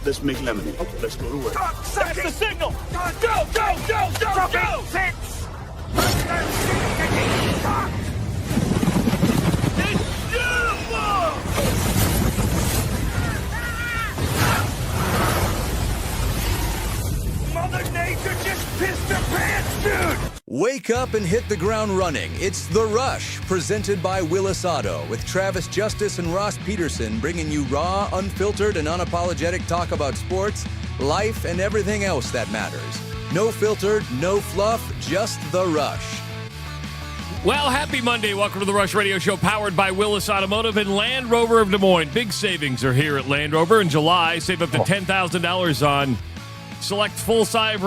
let's make lemonade. Okay, let's go to work. That's the signal. Go. 6. It's beautiful. Mother Nature just pissed her pants, dude. Wake up and hit the ground running. It's The Rush, presented by Willis Auto, with Travis Justice and Ross Peterson bringing you raw, unfiltered, and unapologetic talk about sports, life, and everything else that matters. No filtered, no fluff, just The Rush. Well, happy Monday. Welcome to The Rush Radio Show, powered by Willis Automotive and Land Rover of Des Moines. Big savings are here at Land Rover in July. Save up to $10,000 on select full-size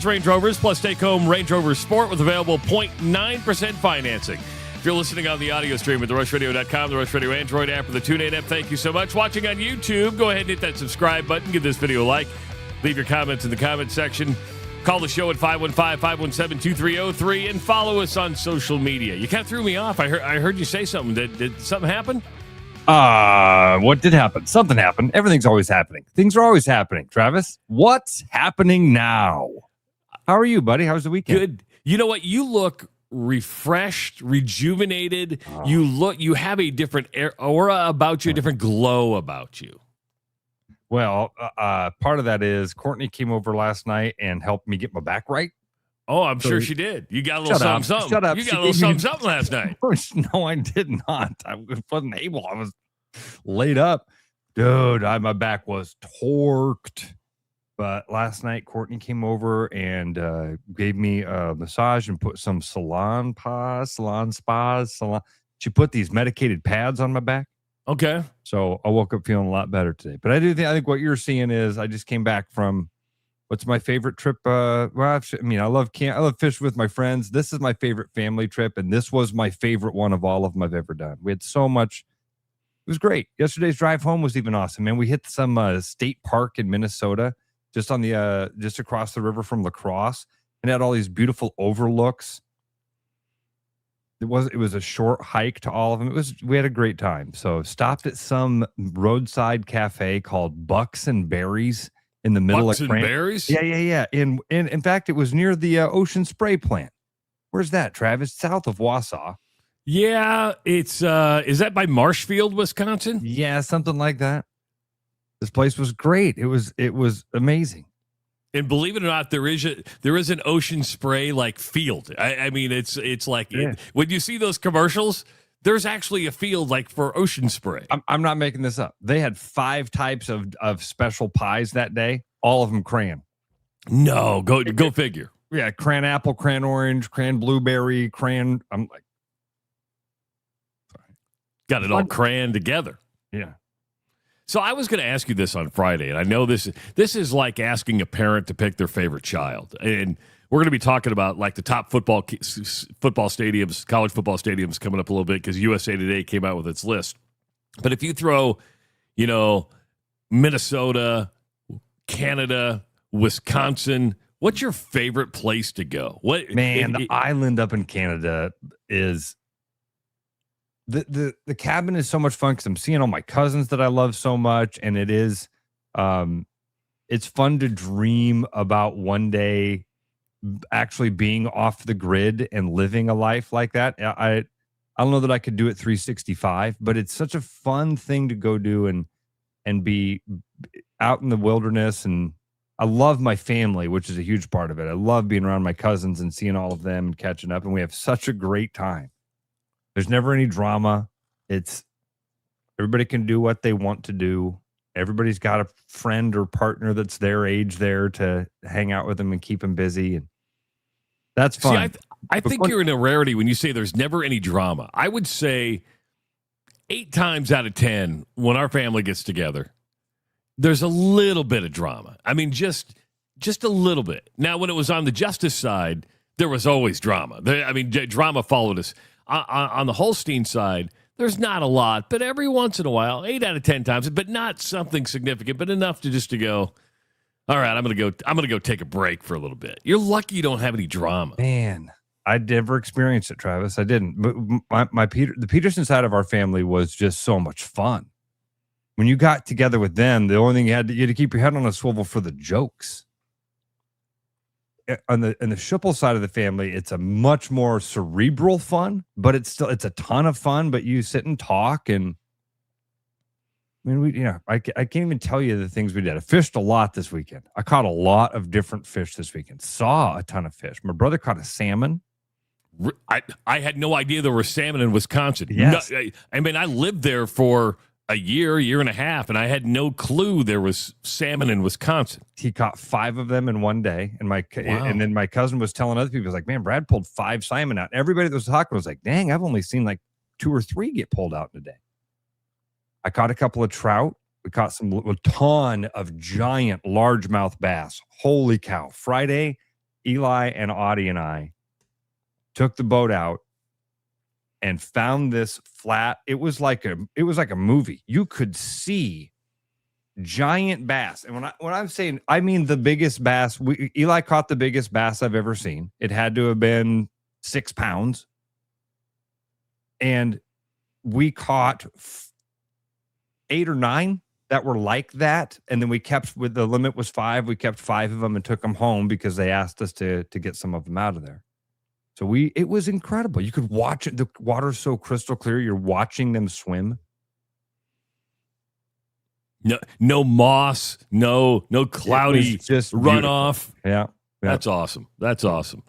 Range Rovers, plus take-home Range Rover Sport with available 0.9% financing. If you're listening on the audio stream at therushradio.com, the Rush Radio Android app, or the TuneIn app, thank you so much. Watching on YouTube, go ahead and hit that subscribe button. Give this video a like. Leave your comments in the comment section. Call the show at 515-517-2303 and follow us on social media. You kind of threw me off. I heard you say something. Did something happen? What did happen? Something happened. Everything's always happening. Things are always happening. Travis, what's happening now? How are you, buddy? How's the weekend? Good. You know what? You look refreshed, rejuvenated. You have a different aura about you, a different glow about you. Well, part of that is Courtney came over last night and helped me get my back right. Oh, I'm sure she did. You got a little something. Shut up. You got a little something last night. No, I did not. I wasn't able. I was laid up. Dude, my back was torqued. But last night, Courtney came over and gave me a massage and put some salon spas. She put these medicated pads on my back. Okay. So I woke up feeling a lot better today. But I think what you're seeing is I just came back from what's my favorite trip? I love fishing with my friends. This is my favorite family trip, and this was my favorite one of all of them I've ever done. We had so much. It was great. Yesterday's drive home was even awesome, man. We hit some state park in Minnesota, just on the just across the river from La Crosse, and had all these beautiful overlooks. It was a short hike to all of them. We had a great time. So stopped at some roadside cafe called Bucks and Berries in the middle Bucks of and Berries? Yeah. In fact, it was near the Ocean Spray plant. Where's that, Travis? South of Wausau. Yeah, it's is that by Marshfield, Wisconsin? Yeah, something like that. This place was great. It was amazing. And believe it or not, there is an Ocean Spray like field. I mean, it's like when you see those commercials, there's actually a field like for Ocean Spray. I'm not making this up. They had 5 types of special pies that day. All of them crayon. No, go figure. Yeah, crayon apple, crayon orange, crayon blueberry, crayon. I'm like, sorry. Got it all crayon together. Yeah. So I was going to ask you this on Friday, and I know this is like asking a parent to pick their favorite child. And we're going to be talking about like the top football stadiums, college football stadiums coming up a little bit because USA Today came out with its list. But if you throw, Minnesota, Canada, Wisconsin, what's your favorite place to go? The island up in Canada is... The cabin is so much fun because I'm seeing all my cousins that I love so much, and it is, it's fun to dream about one day actually being off the grid and living a life like that. I don't know that I could do it 365, but it's such a fun thing to go do and be out in the wilderness. And I love my family, which is a huge part of it. I love being around my cousins and seeing all of them and catching up, and we have such a great time. There's never any drama. It's everybody can do what they want to do. Everybody's got a friend or partner that's their age there to hang out with them and keep them busy. And that's fun. See, I think you're in a rarity when you say there's never any drama. I would say 8 times out of 10, when our family gets together, there's a little bit of drama. I mean, just a little bit. Now, when it was on the Justice side, there was always drama. Drama followed us. On the Holstein side, there's not a lot, but every once in a while, 8 out of 10 times, but not something significant, but enough to go, all right, I'm gonna go take a break for a little bit. You're lucky you don't have any drama. Man, I never experienced it, Travis. I didn't. But the Peterson side of our family was just so much fun. when you got together with them, the only thing you had to keep your head on a swivel for the jokes. On the Schipple side of the family, it's a much more cerebral fun, but it's a ton of fun. But you sit and talk, and I mean, I can't even tell you the things we did. I fished a lot this weekend. I caught a lot of different fish this weekend. Saw a ton of fish. My brother caught a salmon. I had no idea there were salmon in Wisconsin. Yes. No, I mean, I lived there for a year and a half, and I had no clue there was salmon in Wisconsin. He caught 5 of them in one day, and and then my cousin was telling other people, he was like, "Man, Brad pulled 5 salmon out." And everybody that was talking was like, "Dang, I've only seen like 2 or 3 get pulled out in a day." I caught a couple of trout. We caught a ton of giant largemouth bass. Holy cow! Friday, Eli and Audie and I took the boat out and found this flat. It was like a movie. You could see giant bass. And when I'm saying, I mean the biggest bass. Eli caught the biggest bass I've ever seen. It had to have been 6 pounds. And we caught 8 or 9 that were like that. And then we kept, with the limit was 5. We kept 5 of them and took them home because they asked us to get some of them out of there. So it was incredible. You could watch it. The water's so crystal clear. You're watching them swim. No moss, no cloudy just runoff. Yeah. That's awesome. That's awesome.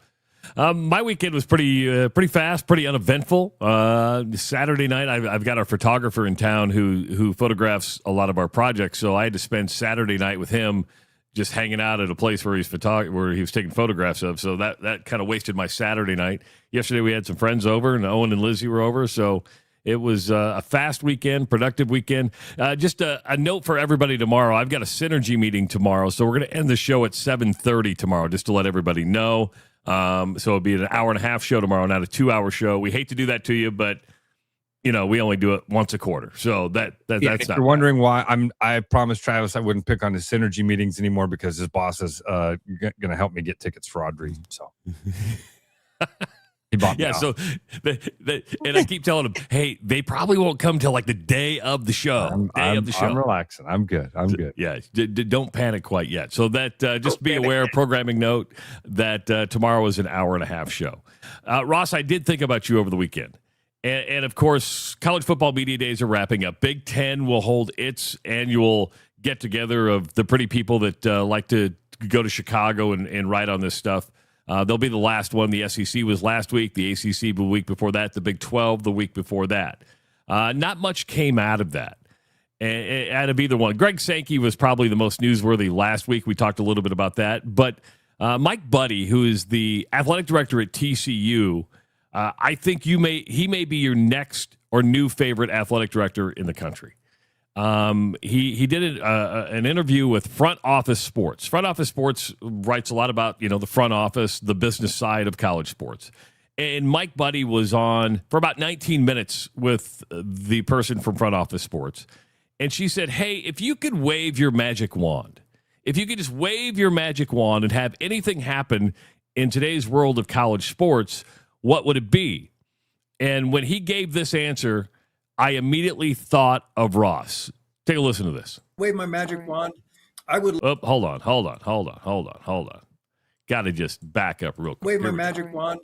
My weekend was pretty fast, pretty uneventful. Saturday night, I've got our photographer in town who photographs a lot of our projects, so I had to spend Saturday night with him, just hanging out at a place where where he was taking photographs of. So that kind of wasted my Saturday night. Yesterday we had some friends over, and Owen and Lizzie were over. So it was a fast weekend, productive weekend. Just a note for everybody tomorrow. I've got a synergy meeting tomorrow, so we're going to end the show at 7:30 tomorrow, just to let everybody know. So it'll be an hour and a half show tomorrow, not a 2-hour show. We hate to do that to you, but we only do it once a quarter. So that's if not you're wondering why I promised Travis I wouldn't pick on his synergy meetings anymore because his boss is going to help me get tickets for Audrey. So he bought me off. So and I keep telling him, hey, they probably won't come till like the day of the show. I'm relaxing. I'm good. Yeah, don't panic quite yet. So that just be aware. Programming note that tomorrow is an hour and a half show. Ross, I did think about you over the weekend. And of course, college football media days are wrapping up. Big Ten will hold its annual get-together of the pretty people that like to go to Chicago and write on this stuff. They'll be the last one. The SEC was last week. The ACC the week before that. The Big 12 the week before that. Not much came out of that. Out of either one. Greg Sankey was probably the most newsworthy last week. We talked a little bit about that. But Mike Buddie, who is the athletic director at TCU, I think he may be your next or new favorite athletic director in the country. He did an interview with Front Office Sports. Front Office Sports writes a lot about the front office, the business side of college sports. And Mike Buddie was on for about 19 minutes with the person from Front Office Sports, and she said, "Hey, if you could wave your magic wand, if you could just wave your magic wand and have anything happen in today's world of college sports, what would it be?" And when he gave this answer, I immediately thought of Ross. Take a listen to this. Wave my magic wand. I would hold on. Got to just back up real quick. wave my magic wand.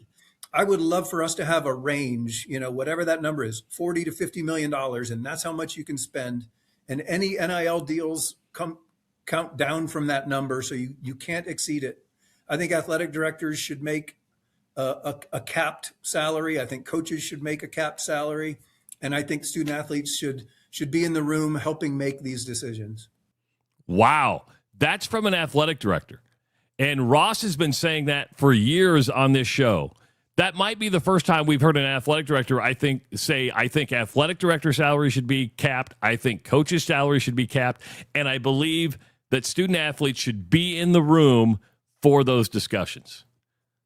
I would love for us to have a range, whatever that number is, $40 to $50 million, and that's how much you can spend. And any NIL deals count down from that number, so you can't exceed it. I think athletic directors should make a capped salary. I think coaches should make a capped salary. And I think student athletes should be in the room helping make these decisions. Wow. That's from an athletic director. And Ross has been saying that for years on this show. That might be the first time we've heard an athletic director, I think athletic director salary should be capped. I think coaches' salary should be capped. And I believe that student athletes should be in the room for those discussions.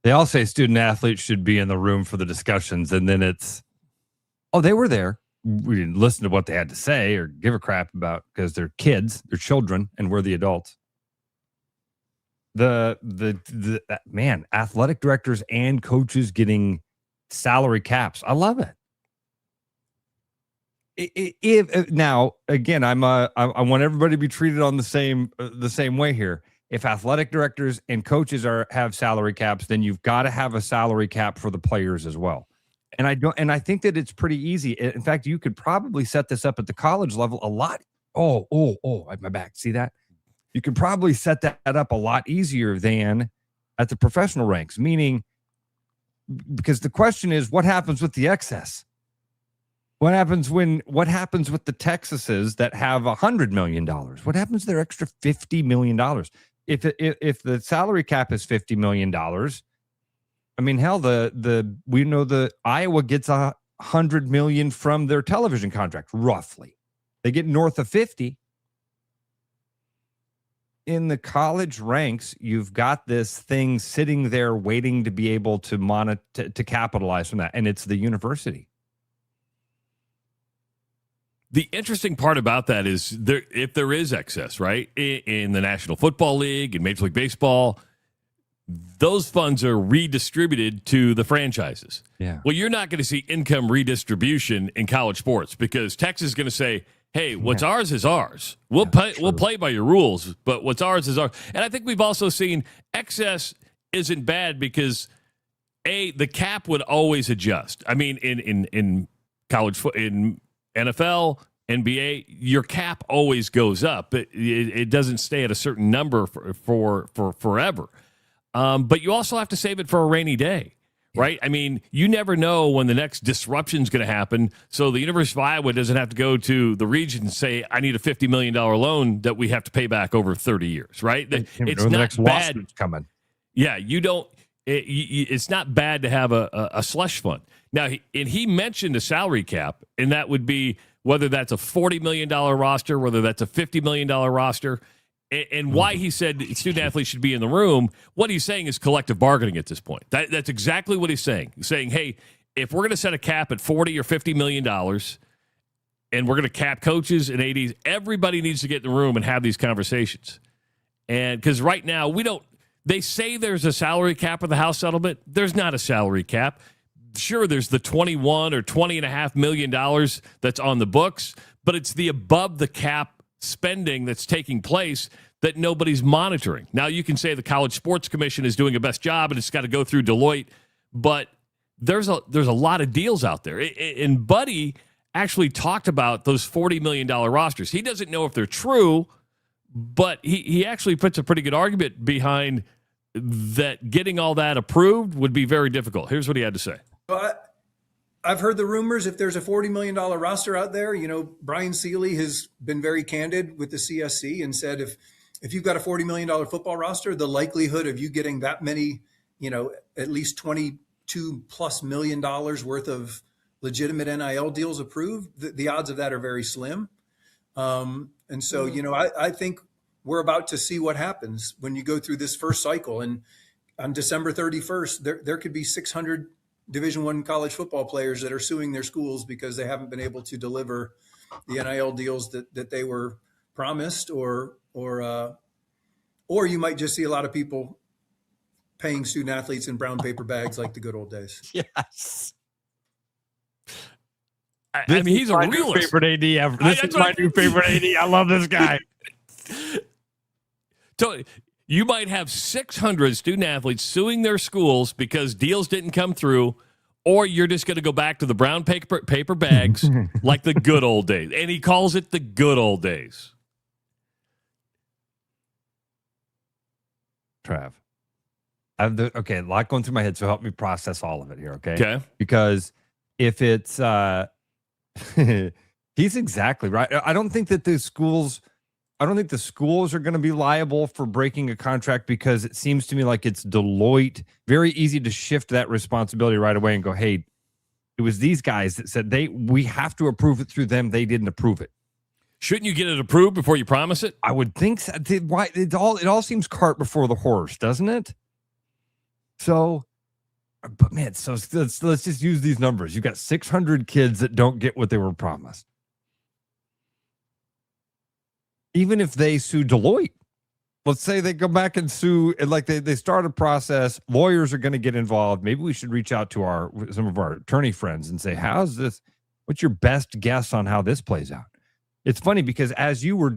They all say student athletes should be in the room for the discussions, and then it's, oh, they were there. We didn't listen to what they had to say or give a crap about because they're kids, they're children, and we're the adults. Man, athletic directors and coaches getting salary caps. I love it. If now again, I want everybody to be treated on the same way here. If athletic directors and coaches have salary caps, then you've got to have a salary cap for the players as well. And I think that it's pretty easy. In fact, you could probably set this up at the college level a lot. Oh, my back. See that? You could probably set that up a lot easier than at the professional ranks, meaning because the question is, what happens with the excess? What happens with the Texases that have $100 million? What happens to their extra $50 million? If the salary cap is $50 million, I mean, hell, we know the Iowa gets $100 million from their television contract, roughly. They get north of 50. In the college ranks, you've got this thing sitting there waiting to be able to to capitalize from that, and it's the university. The interesting part about that is if there is excess, right, in the National Football League and Major League Baseball, those funds are redistributed to the franchises. Yeah. Well, you're not going to see income redistribution in college sports because Texas is going to say, hey, what's ours is ours. We'll play by your rules, but what's ours is ours. And I think we've also seen excess isn't bad because, the cap would always adjust. I mean, in college in NFL, NBA, your cap always goes up. It doesn't stay at a certain number for forever. But you also have to save it for a rainy day. Right? I mean, you never know when the next disruption is going to happen. So the University of Iowa doesn't have to go to the region and say, I need a $50 million loan that we have to pay back over 30 years. Right? It's not next bad. Lawsuit's coming. Yeah, you don't. It's not bad to have a slush fund. Now, he mentioned a salary cap, and that would be whether that's a $40 million roster, whether that's a $50 million roster. And why he said student athletes should be in the room, what he's saying is collective bargaining at this point. That's exactly what he's saying. He's saying, hey, if we're going to set a cap at $40 or $50 million and we're going to cap coaches and ADs, everybody needs to get in the room and have these conversations. And because right now they say there's a salary cap of the House settlement. There's not a salary cap. Sure, there's the $21 or $20.5 million that's on the books, but it's the above the cap spending that's taking place that nobody's monitoring. Now, you can say the College Sports Commission is doing a best job and it's got to go through Deloitte, but there's a lot of deals out there. And Buddie actually talked about those $40 million rosters. He doesn't know if they're true, but he actually puts a pretty good argument behind that getting all that approved would be very difficult. Here's what he had to say. But I've heard the rumors if there's a $40 million roster out there, Brian Seeley has been very candid with the CSC and said if you've got a $40 million football roster, the likelihood of you getting that many, at least $22+ million worth of legitimate NIL deals approved, the odds of that are very slim. And so, I think we're about to see what happens when you go through this first cycle. And on December 31st, there could be 600 Division I college football players that are suing their schools because they haven't been able to deliver the NIL deals that they were promised, or you might just see a lot of people paying student athletes in brown paper bags like the good old days. Yes. I mean, he's a realist. Favorite AD ever. This is my new favorite AD. I love this guy. So you might have 600 student athletes suing their schools because deals didn't come through, or you're just going to go back to the brown paper bags like the good old days. And he calls it the good old days. Trav, okay, a lot going through my head, so help me process all of it here, okay? Okay. Because if it's he's exactly right. I don't think the schools are going to be liable for breaking a contract, because it seems to me like it's Deloitte. Very easy to shift that responsibility right away and go, hey, it was these guys that said we have to approve it through them. They didn't approve it. Shouldn't you get it approved before you promise it? I would think so. Why it all seems cart before the horse, doesn't it? So, but man, so let's just use these numbers. You got 600 kids that don't get what they were promised. Even if they sue Deloitte, let's say they go back and sue, and like they start a process, lawyers are going to get involved. Maybe we should reach out to some of our attorney friends and say, how's this? What's your best guess on how this plays out? It's funny because as you were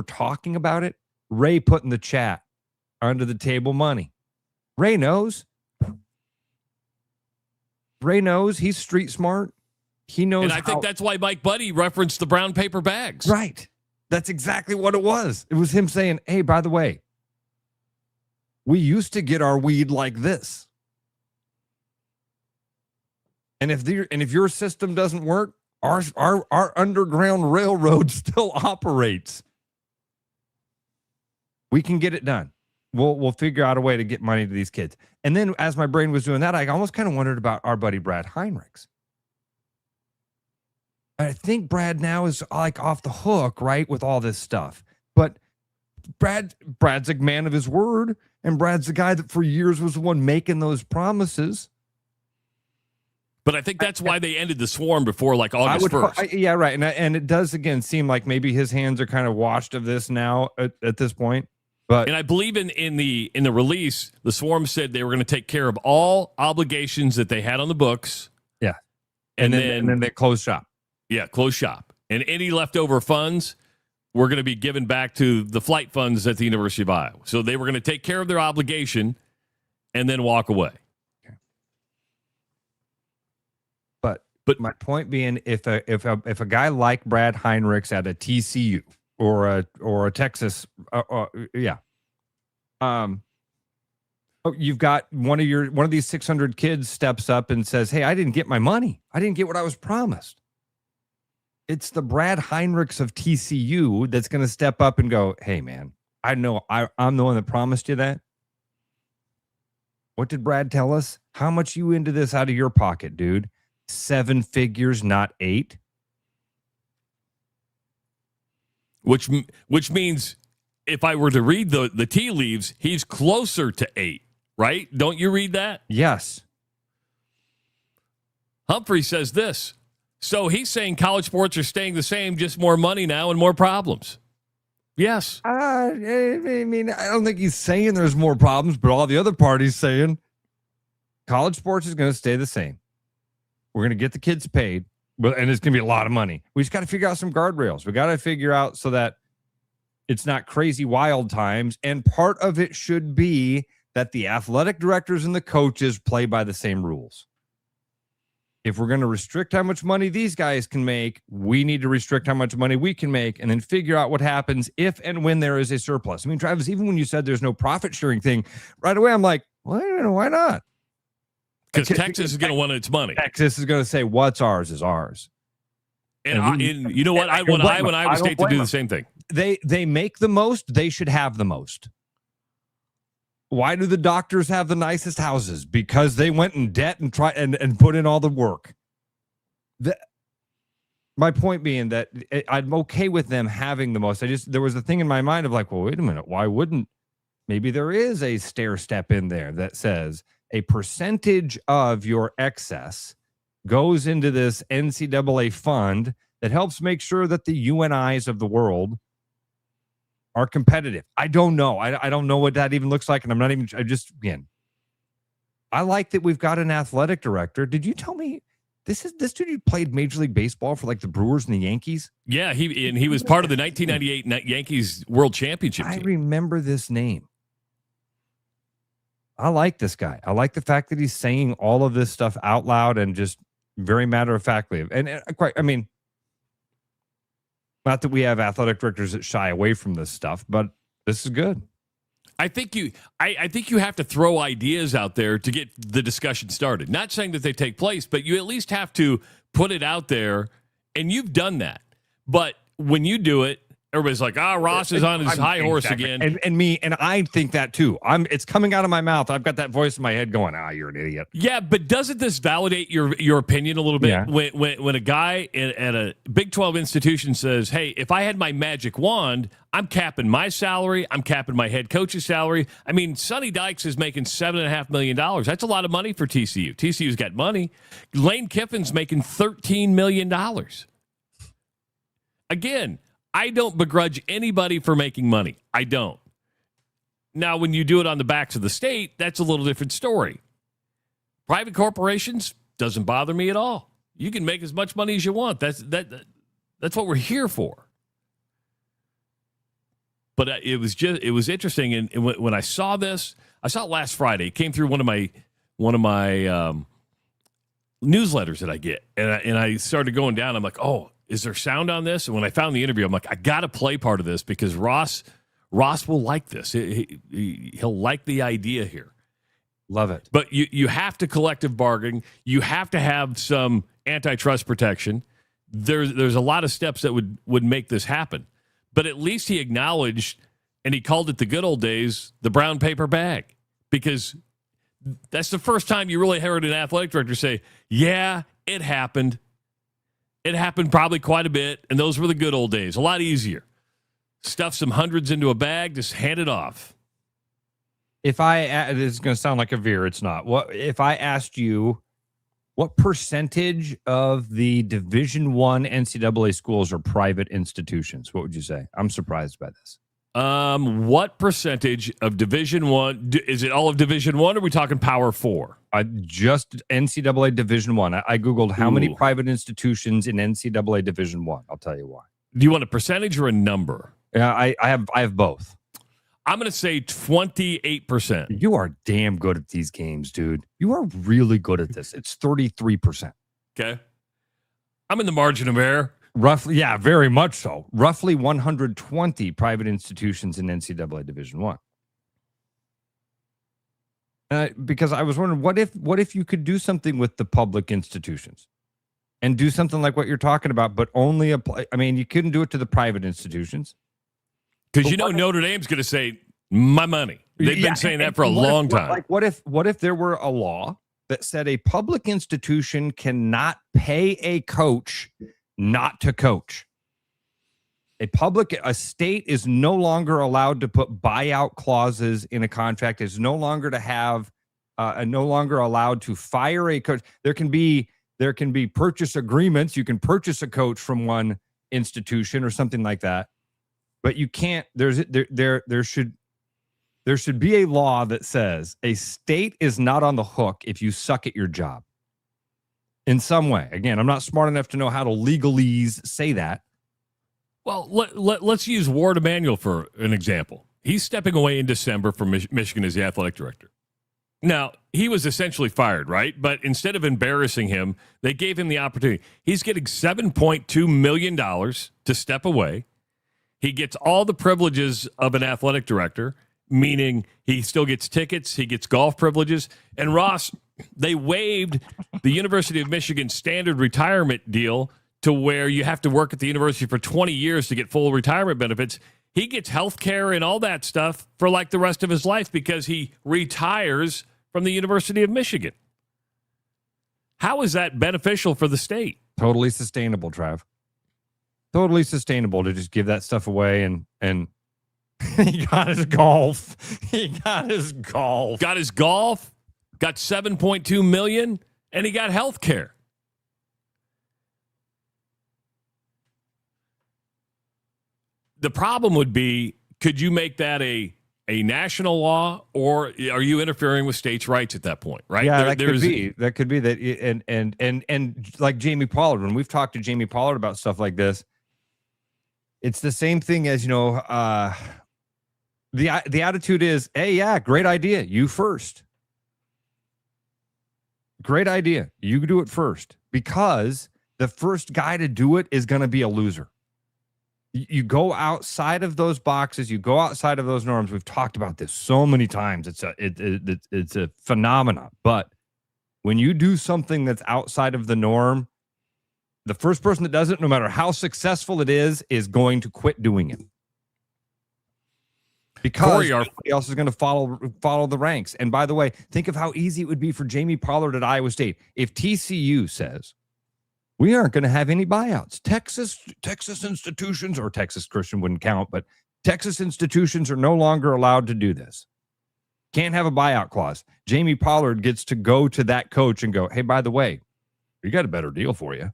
talking about it, Ray put in the chat under the table money. Ray knows. He's street smart. He knows. And I think that's why Mike Buddie referenced the brown paper bags. Right. That's exactly what it was. It was him saying, hey, by the way, we used to get our weed like this. And if your system doesn't work, our underground railroad still operates. We can get it done. We'll figure out a way to get money to these kids. And then as my brain was doing that, I almost kind of wondered about our buddy Brad Heinrichs. I think Brad now is like off the hook, right, with all this stuff. But Brad's a man of his word, and Brad's the guy that for years was the one making those promises. But I think that's why they ended the swarm before like August 1st. Yeah, right. And it does, again, seem like maybe his hands are kind of washed of this now at this point. But and I believe in the release, the swarm said they were going to take care of all obligations that they had on the books. Yeah. And then they closed shop. Yeah, close shop. And any leftover funds were going to be given back to the flight funds at the University of Iowa. So they were going to take care of their obligation and then walk away. Okay. But my point being, if a guy like Brad Heinrichs at a TCU or a Texas, you've got one of these 600 kids steps up and says, "Hey, I didn't get my money. I didn't get what I was promised." It's the Brad Heinrichs of TCU that's going to step up and go, "Hey, man, I know I'm the one that promised you that." What did Brad tell us? How much you into this out of your pocket, dude? 7 figures, not 8. Which means if I were to read the tea leaves, he's closer to 8, right? Don't you read that? Yes. Humphrey says this. So he's saying college sports are staying the same, just more money now and more problems. Yes. I mean, I don't think he's saying there's more problems, but all the other parties saying college sports is going to stay the same. We're going to get the kids paid, and it's going to be a lot of money. We just got to figure out some guardrails. We got to figure out so that it's not crazy wild times. And part of it should be that the athletic directors and the coaches play by the same rules. If we're going to restrict how much money these guys can make, we need to restrict how much money we can make and then figure out what happens if and when there is a surplus. I mean, Travis, even when you said there's no profit sharing thing, right away I'm like, well, why not? Because Texas is going to want its money. Texas is going to say what's ours is ours. And you know what? I want Iowa State to do the same thing. They make the most. They should have the most. Why do the doctors have the nicest houses? Because they went in debt and try and put in all the work. My point being that I'm okay with them having the most. There was a thing in my mind of like, well, wait a minute. Why wouldn't? Maybe there is a stair step in there that says a percentage of your excess goes into this NCAA fund that helps make sure that the UNIs of the world are competitive. I don't know. I don't know what that even looks like. And I like that we've got an athletic director. Did you tell me this dude who played Major League Baseball for like the Brewers and the Yankees? Yeah, he was part of the 1998 Yankees World Championship team. I remember this name. I like this guy. I like the fact that he's saying all of this stuff out loud and just very matter-of-factly. Not that we have athletic directors that shy away from this stuff, but this is good. I think you have to throw ideas out there to get the discussion started. Not saying that they take place, but you at least have to put it out there, and you've done that. But when you do it, everybody's like, Ross is on his high horse again. And I think that too. It's coming out of my mouth. I've got that voice in my head going, you're an idiot. Yeah, but doesn't this validate your opinion a little bit? Yeah. When a guy at a Big 12 institution says, hey, if I had my magic wand, I'm capping my salary, I'm capping my head coach's salary. I mean, Sonny Dykes is making $7.5 million. That's a lot of money for TCU. TCU's got money. Lane Kiffin's making $13 million. Again, I don't begrudge anybody for making money. I don't. Now, when you do it on the backs of the state, that's a little different story. Private corporations doesn't bother me at all. You can make as much money as you want. That's what we're here for. But it was interesting. And when I saw this, I saw it last Friday. It came through one of my newsletters that I get, and I started going down. I'm like, oh, is there sound on this? And when I found the interview, I'm like, I got to play part of this because Ross will like this. He'll like the idea here. Love it. But you have to collective bargain. You have to have some antitrust protection. There's a lot of steps that would make this happen. But at least he acknowledged, and he called it the good old days, the brown paper bag, because that's the first time you really heard an athletic director say, yeah, it happened. It happened probably quite a bit, and those were the good old days. A lot easier. Stuff some hundreds into a bag, just hand it off. This is going to sound like a veer. It's not. What if I asked you what percentage of the Division I NCAA schools are private institutions? What would you say? I'm surprised by this. What percentage of Division I? Is it all of Division I, or are we talking Power 4? Just NCAA Division I. I Googled how many private institutions in NCAA Division I. I'll tell you why. Do you want a percentage or a number? Yeah, I have both. I'm going to say 28%. You are damn good at these games, dude. You are really good at this. It's 33%. Okay. I'm in the margin of error. Roughly, yeah, very much so. Roughly 120 private institutions in NCAA Division I. Because I was wondering, what if you could do something with the public institutions and do something like what you're talking about, but only apply? I mean, you couldn't do it to the private institutions. Because Notre Dame's going to say, my money. They've been saying that for a long time. What if there were a law that said a public institution cannot pay a coach not to coach? A state is no longer allowed to put buyout clauses in a contract, is no longer to have no longer allowed to fire a coach. There can be purchase agreements. You can purchase a coach from one institution or something like that. But you can't. There should be a law that says a state is not on the hook if you suck at your job in some way. Again, I'm not smart enough to know how to legalese say that. Well, let's use Ward Emanuel for an example. He's stepping away in December from Michigan as the athletic director. Now, he was essentially fired, right? But instead of embarrassing him, they gave him the opportunity. He's getting $7.2 million to step away. He gets all the privileges of an athletic director, meaning he still gets tickets, he gets golf privileges. And Ross, they waived the University of Michigan standard retirement deal to where you have to work at the university for 20 years to get full retirement benefits. He gets health care and all that stuff for like the rest of his life because he retires from the University of Michigan. How is that beneficial for the state? Totally sustainable, Trav. Totally sustainable to just give that stuff away and he got his golf. Got his golf, got $7.2 million, and he got health care. The problem would be, could you make that a national law, or are you interfering with states' rights at that point, right? Yeah, that could be that. And like Jamie Pollard, when we've talked to Jamie Pollard about stuff like this, it's the same thing as, the attitude is, hey, yeah, great idea. You first. Great idea. You do it first, because the first guy to do it is going to be a loser. You go outside of those boxes. You go outside of those norms. We've talked about this so many times. It's a phenomenon. But when you do something that's outside of the norm, the first person that does it, no matter how successful it is going to quit doing it. Because everybody else is going to follow the ranks. And by the way, think of how easy it would be for Jamie Pollard at Iowa State if TCU says, we aren't going to have any buyouts. Texas institutions, or Texas Christian wouldn't count, but Texas institutions are no longer allowed to do this. Can't have a buyout clause. Jamie Pollard gets to go to that coach and go, hey, by the way, we got a better deal for you.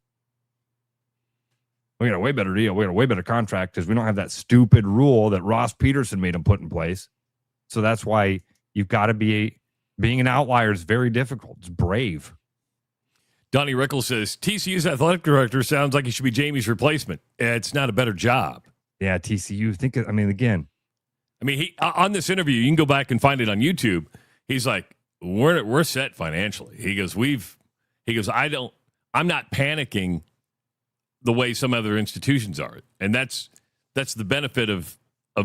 We got a way better deal. We got a way better contract because we don't have that stupid rule that Ross Peterson made him put in place. So that's why you've got to being an outlier is very difficult. It's brave. Donnie Rickles says, TCU's athletic director sounds like he should be Jamie's replacement. It's not a better job. Yeah, TCU. Again. I mean, he on this interview, you can go back and find it on YouTube. He's like, we're set financially. He goes, I'm not panicking the way some other institutions are. And that's the benefit of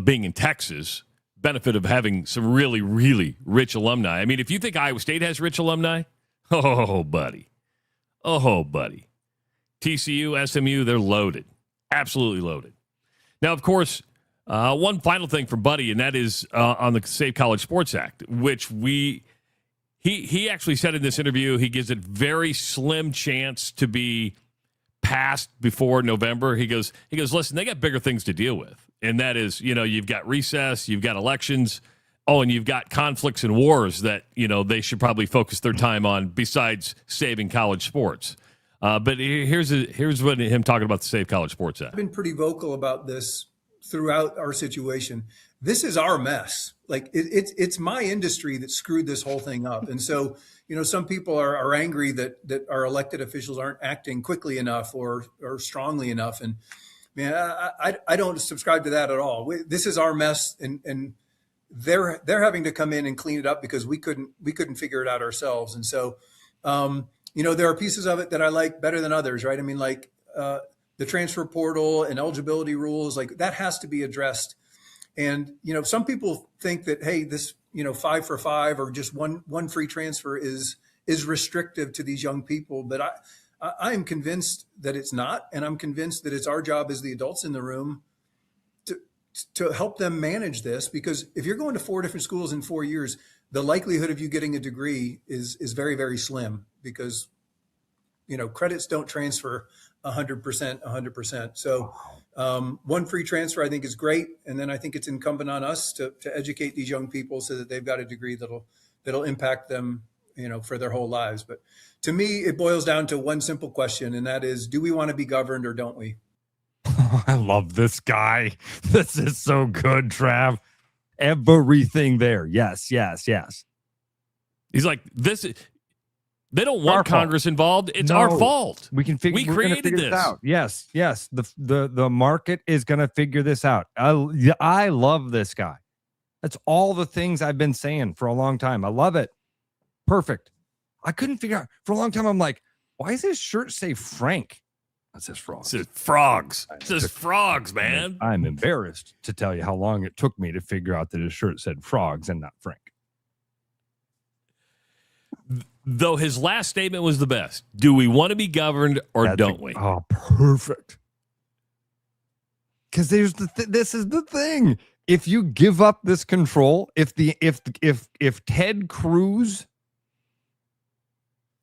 being in Texas, benefit of having some really, really rich alumni. I mean, if you think Iowa State has rich alumni, oh, buddy. TCU, SMU, they're loaded. Absolutely loaded. Now, of course, one final thing for Buddie, and that is on the Safe College Sports Act, which he actually said in this interview he gives it very slim chance to be passed before November. He goes, listen, they got bigger things to deal with, and that is, you've got recess, you've got elections, and you've got conflicts and wars that, they should probably focus their time on besides saving college sports. But here's what him talking about the Safe College Sports Act. I've been pretty vocal about this throughout our situation. This is our mess. Like it's my industry that screwed this whole thing up. And so, some people are angry that our elected officials aren't acting quickly enough or strongly enough. And man, I don't subscribe to that at all. This is our mess, and they're having to come in and clean it up because we couldn't figure it out ourselves. And so, there are pieces of it that I like better than others, right? I mean, like the transfer portal and eligibility rules, like that has to be addressed. And, some people think that, hey, this, 5 for 5 or just one free transfer is restrictive to these young people. But I am convinced that it's not. And I'm convinced that it's our job as the adults in the room to help them manage this, because if you're going to 4 different schools in 4 years, the likelihood of you getting a degree is very, very slim, because, credits don't transfer 100%. So one free transfer, I think, is great. And then I think it's incumbent on us to educate these young people so that they've got a degree that'll impact them, for their whole lives. But to me, it boils down to one simple question, and that is, do we want to be governed or don't we? I love this guy. This is so good, Trav. Everything there. Yes. He's like, they don't want Congress involved. It's our fault. We created this out. Yes. The market is going to figure this out. I love this guy. That's all the things I've been saying for a long time. I love it. Perfect. I couldn't figure out for a long time. I'm like, why does his shirt say Frank? It says frogs. It says frogs. It says frogs, man. I'm embarrassed to tell you how long it took me to figure out that his shirt said frogs and not Frank. Though his last statement was the best. Do we want to be governed or don't we? Oh, perfect. Because this is the thing. If you give up this control, if Ted Cruz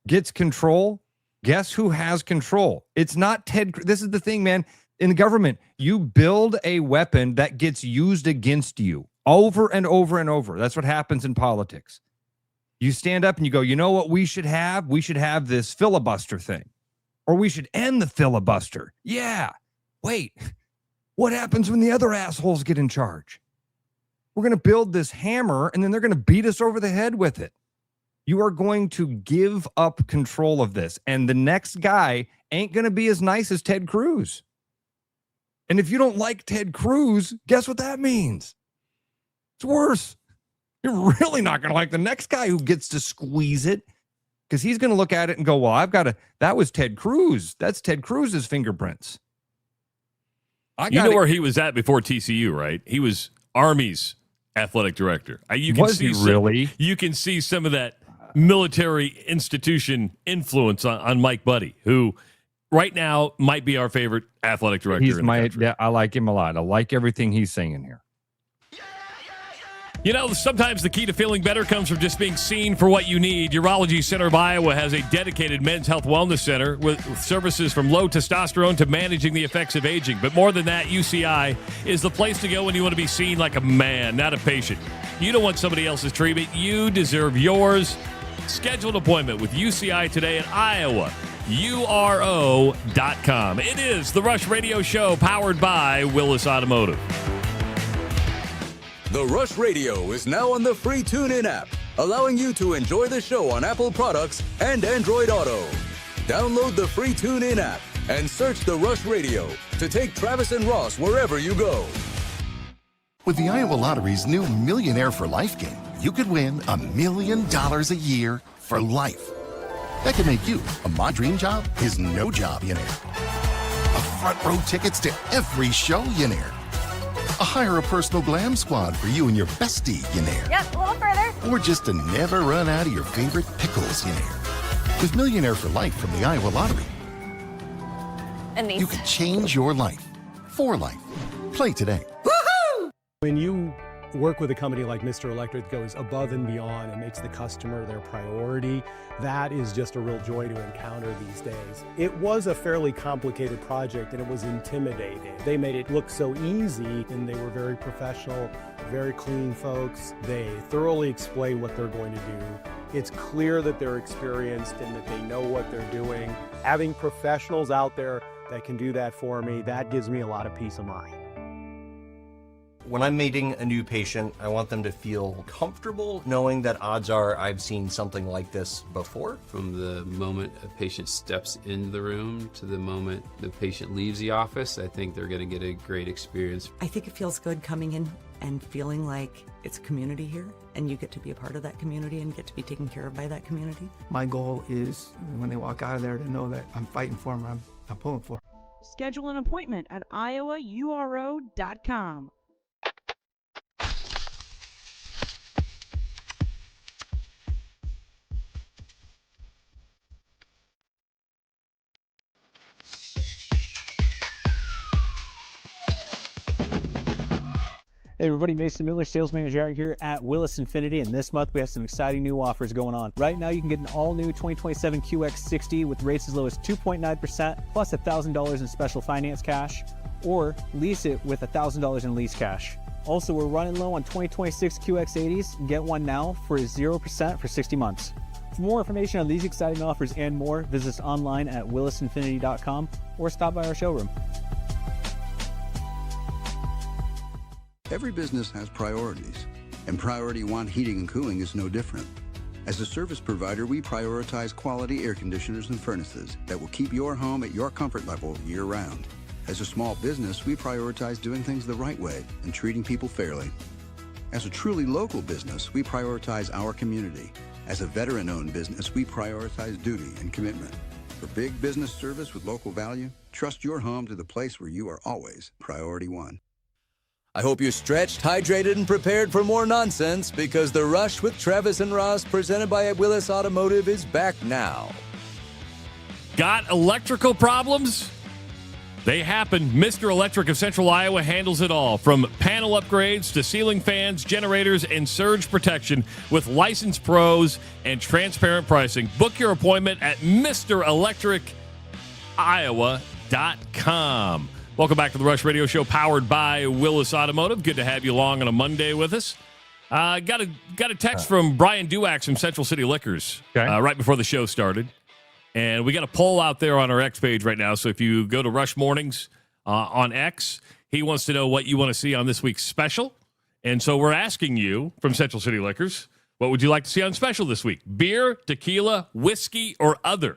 gets control, guess who has control? It's not Ted. This is the thing, man. In the government, you build a weapon that gets used against you over and over and over. That's what happens in politics. You stand up and you go, you know what we should have? We should have this filibuster thing. Or we should end the filibuster. Yeah. Wait. What happens when the other assholes get in charge? We're going to build this hammer, and then they're going to beat us over the head with it. You are going to give up control of this, and the next guy ain't going to be as nice as Ted Cruz. And if you don't like Ted Cruz, guess what that means? It's worse. You're really not going to like the next guy who gets to squeeze it, because he's going to look at it and go, well, that was Ted Cruz. That's Ted Cruz's fingerprints. You know where he was at before TCU, right? He was Army's athletic director. You can see some of that military institution influence on Mike Buddie, who right now might be our favorite athletic director. I like him a lot. I like everything he's saying here. Sometimes the key to feeling better comes from just being seen for what you need. Urology Center of Iowa has a dedicated men's health wellness center with services from low testosterone to managing the effects of aging. But more than that, UCI is the place to go when you want to be seen like a man, not a patient. You don't want somebody else's treatment. You deserve yours. Schedule an appointment with UCI today at Iowa. URO.com. It is the Rush Radio Show, powered by Willis Automotive. The Rush Radio is now on the free TuneIn app, allowing you to enjoy the show on Apple products and Android Auto. Download the free TuneIn app and search The Rush Radio to take Travis and Ross wherever you go. With the Iowa Lottery's new Millionaire for Life game, you could win $1 million a year for life. That could make you a My Dream Job is No Job-ionaire, a front row tickets to every show-yonaire, a hire a personal glam squad for you and your bestie-yonaire. Yep, a little further. Or just to never run out of your favorite pickles-yonaire. With Millionaire for Life from the Iowa Lottery, And these. you could change your life for life. Play today. When you work with a company like Mr. Electric that goes above and beyond and makes the customer their priority, that is just a real joy to encounter these days. It was a fairly complicated project and it was intimidating. They made it look so easy and they were very professional, very clean folks. They thoroughly explain what they're going to do. It's clear that they're experienced and that they know what they're doing. Having professionals out there that can do that for me, that gives me a lot of peace of mind. When I'm meeting a new patient, I want them to feel comfortable knowing that odds are I've seen something like this before. From the moment a patient steps into the room to the moment the patient leaves the office, I think they're going to get a great experience. I think it feels good coming in and feeling like it's a community here and you get to be a part of that community and get to be taken care of by that community. My goal is when they walk out of there to know that I'm fighting for them, I'm pulling for them. Schedule an appointment at iowauro.com. Hey everybody, Mason Miller, Sales Manager Eric here at Willis Infinity, and this month we have some exciting new offers going on. Right now you can get an all-new 2027 QX60 with rates as low as 2.9% plus $1,000 in special finance cash, or lease it with $1,000 in lease cash. Also, we're running low on 2026 QX80s. Get one now for 0% for 60 months. For more information on these exciting offers and more, visit us online at willisinfinity.com or stop by our showroom. Every business has priorities, and Priority One Heating and Cooling is no different. As a service provider, we prioritize quality air conditioners and furnaces that will keep your home at your comfort level year-round. As a small business, we prioritize doing things the right way and treating people fairly. As a truly local business, we prioritize our community. As a veteran-owned business, we prioritize duty and commitment. For big business service with local value, trust your home to the place where you are always Priority One. I hope you're stretched, hydrated, and prepared for more nonsense because The Rush with Travis and Ross, presented by Willis Automotive, is back now. Got electrical problems? They happen. Mr. Electric of Central Iowa handles it all, from panel upgrades to ceiling fans, generators, and surge protection with licensed pros and transparent pricing. Book your appointment at MrElectricIowa.com. Welcome back to the Rush Radio Show, powered by Willis Automotive. Good to have you along on a Monday with us. Got a text from Brian Duax from Central City Liquors right before the show started. And we got a poll out there on our X page right now. So if you go to Rush Mornings on X, he wants to know what you want to see on this week's special. And so we're asking you from Central City Liquors, what would you like to see on special this week? Beer, tequila, whiskey, or other?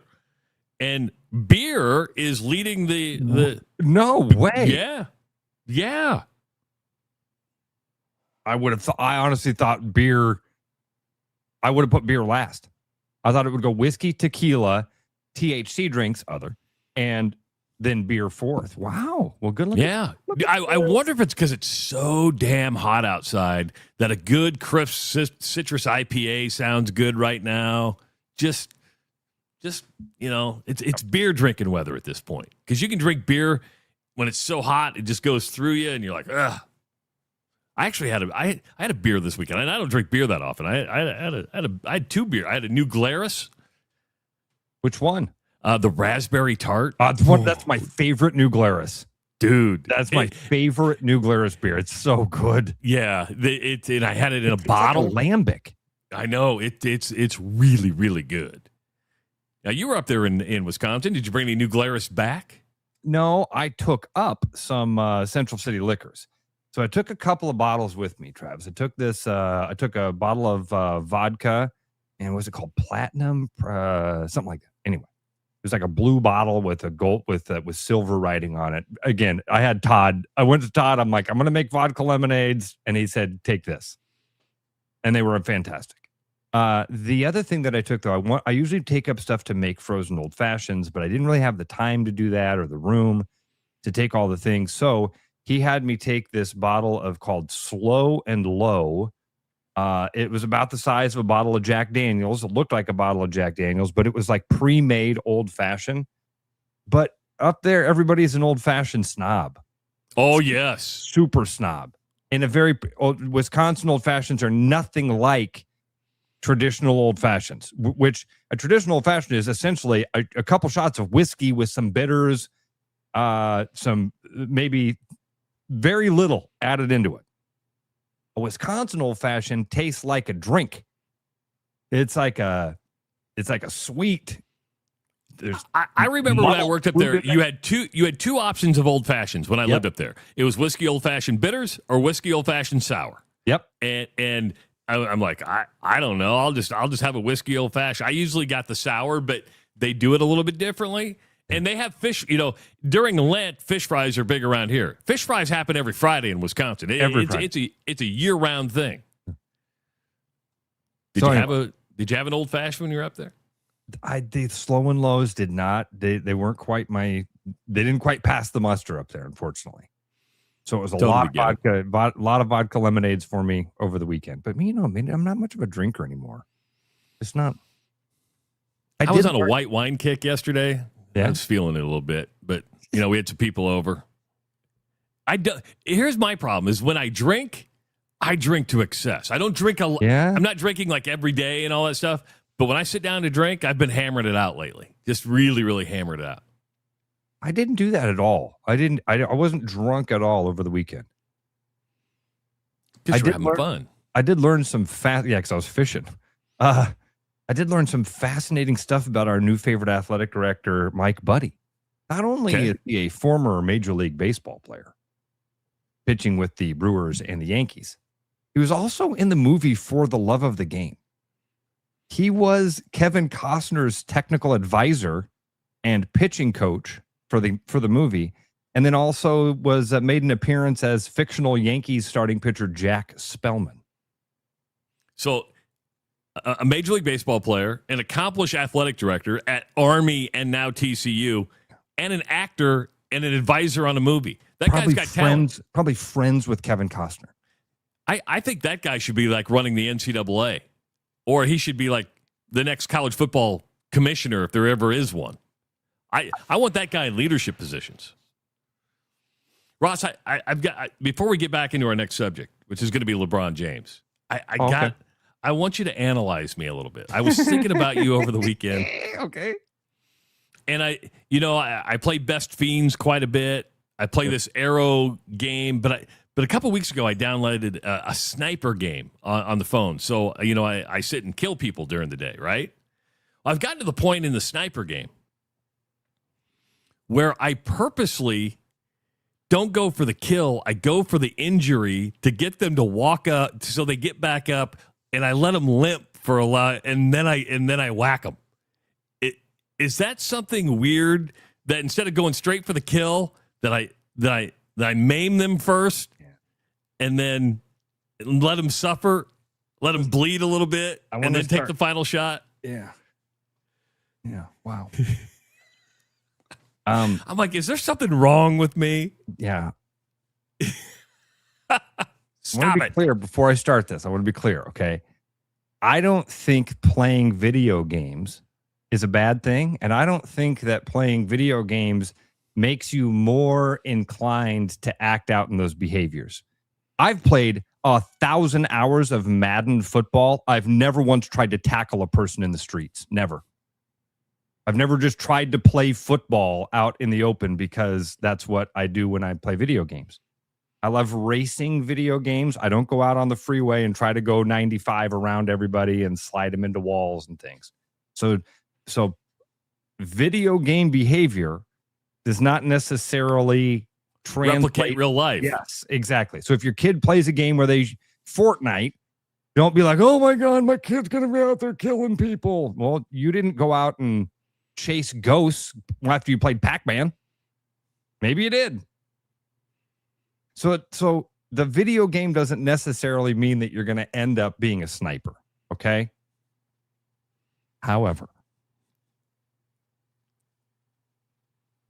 And beer is leading the No way. Yeah. I honestly thought beer. I would have put beer last. I thought it would go whiskey, tequila, THC drinks, other, and then beer fourth. Wow. Well, good luck. Yeah. I wonder if it's because it's so damn hot outside that a good crisp citrus IPA sounds good right now. Just it's beer drinking weather at this point, because you can drink beer when it's so hot it just goes through you and you're like, ugh. I actually had a beer this weekend, and I don't drink beer that often. I had two beer. I had a New Glarus. Which one? The raspberry tart. That's my favorite New Glarus, dude. That's my favorite New Glarus beer. It's so good. Yeah, and I had it in a bottle. Like lambic. I know it's really, really good. Now, you were up there in Wisconsin. Did you bring any New Glarus back? No, I took up some Central City Liquors. So I took a couple of bottles with me, Travis. I took a bottle of vodka, and what's it called? Platinum? Something like that. Anyway, was like a blue bottle with a gold with silver writing on it. Again, I had Todd. I went to Todd. I'm like, I'm going to make vodka lemonades, and he said, take this, and they were fantastic. The other thing that I took though, I usually take up stuff to make frozen old fashions, but I didn't really have the time to do that or the room to take all the things. So he had me take this bottle called Slow and Low. It was about the size of a bottle of Jack Daniels. It looked like a bottle of Jack Daniels, but it was like pre-made old fashioned. But up there, everybody's an old fashioned snob. Oh, yes. Super snob. And Wisconsin old fashions are nothing like traditional old fashions, which a traditional old fashioned is essentially a couple shots of whiskey with some bitters, some maybe very little added into it. A Wisconsin old fashioned tastes like a drink. It's like a sweet. I remember when I worked up there, you had two options of old fashions when I lived up there. It was whiskey old fashioned bitters or whiskey old fashioned sour. Yep. And I'm like, I don't know. I'll just have a whiskey old fashioned. I usually got the sour, but they do it a little bit differently. And they have fish, during Lent, fish fries are big around here. Fish fries happen every Friday in Wisconsin. It's a year-round thing. Did you have an old fashioned when you were up there? The Slow and Lows did not. They weren't quite they didn't quite pass the muster up there, unfortunately. So it was a lot of vodka lemonades for me over the weekend. But I'm not much of a drinker anymore. It's not. I was on a white wine kick yesterday. Yeah. I was feeling it a little bit, but we had some people over. Here's my problem: is when I drink to excess. I don't drink I'm not drinking like every day and all that stuff. But when I sit down to drink, I've been hammering it out lately. Just really, really hammered it out. I didn't do that at all. I wasn't drunk at all over the weekend. Because you're having fun. I did learn some because I was fishing. I did learn some fascinating stuff about our new favorite athletic director, Mike Buddie. Not only is he a former Major League Baseball player, pitching with the Brewers and the Yankees, he was also in the movie For the Love of the Game. He was Kevin Costner's technical advisor and pitching coach for the movie, and then also was made an appearance as fictional Yankees starting pitcher Jack Spellman. So, a Major League Baseball player, an accomplished athletic director at Army and now TCU, and an actor and an advisor on a movie. That guy's got talent. Probably friends with Kevin Costner. I think that guy should be like running the NCAA, or he should be like the next college football commissioner if there ever is one. I want that guy in leadership positions. Ross, I've got before we get back into our next subject, which is going to be LeBron James. I want you to analyze me a little bit. I was thinking about you over the weekend. Okay. And I play Best Fiends quite a bit. I play this Arrow game, but a couple weeks ago I downloaded a sniper game on the phone. So, I sit and kill people during the day, right? Well, I've gotten to the point in the sniper game where I purposely don't go for the kill. I go for the injury to get them to walk up so they get back up. And I let them limp for a lot, and then I whack them. Is that something weird that instead of going straight for the kill, that I maim them first, and then let them suffer, let them bleed a little bit, and then take the final shot? Yeah. Wow. I'm like, is there something wrong with me? Yeah. Stop I want to be clear before I start this. I want to be clear, okay? I don't think playing video games is a bad thing, and I don't think that playing video games makes you more inclined to act out in those behaviors. I've played 1,000 hours of Madden football. I've never once tried to tackle a person in the streets. Never. I've never just tried to play football out in the open because that's what I do when I play video games. I love racing video games. I don't go out on the freeway and try to go 95 around everybody and slide them into walls and things. So video game behavior does not necessarily replicate real life. Yes, exactly. So if your kid plays a game where Fortnite, don't be like, oh my God, my kid's going to be out there killing people. Well, you didn't go out and chase ghosts after you played Pac-Man. Maybe you did. So the video game doesn't necessarily mean that you're going to end up being a sniper, okay? However,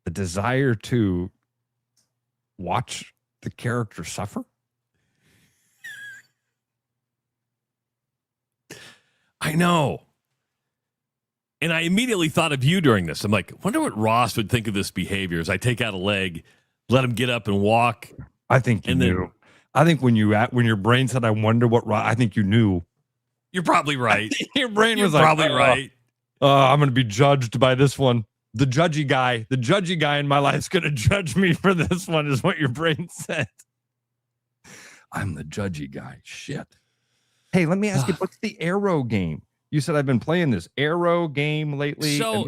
the desire to watch the character suffer? I know. And I immediately thought of you during this. I'm like, wonder what Ross would think of this behavior as I take out a leg, let him get up and walk. I think you knew. I think when your brain said, I wonder what Ross, I think you knew. You're probably right. Your brain You're was like, probably right. I'm going to be judged by this one. The judgy guy in my life is going to judge me for this one, is what your brain said. I'm the judgy guy. Shit. Hey, let me ask you, what's the arrow game? You said I've been playing this arrow game lately. So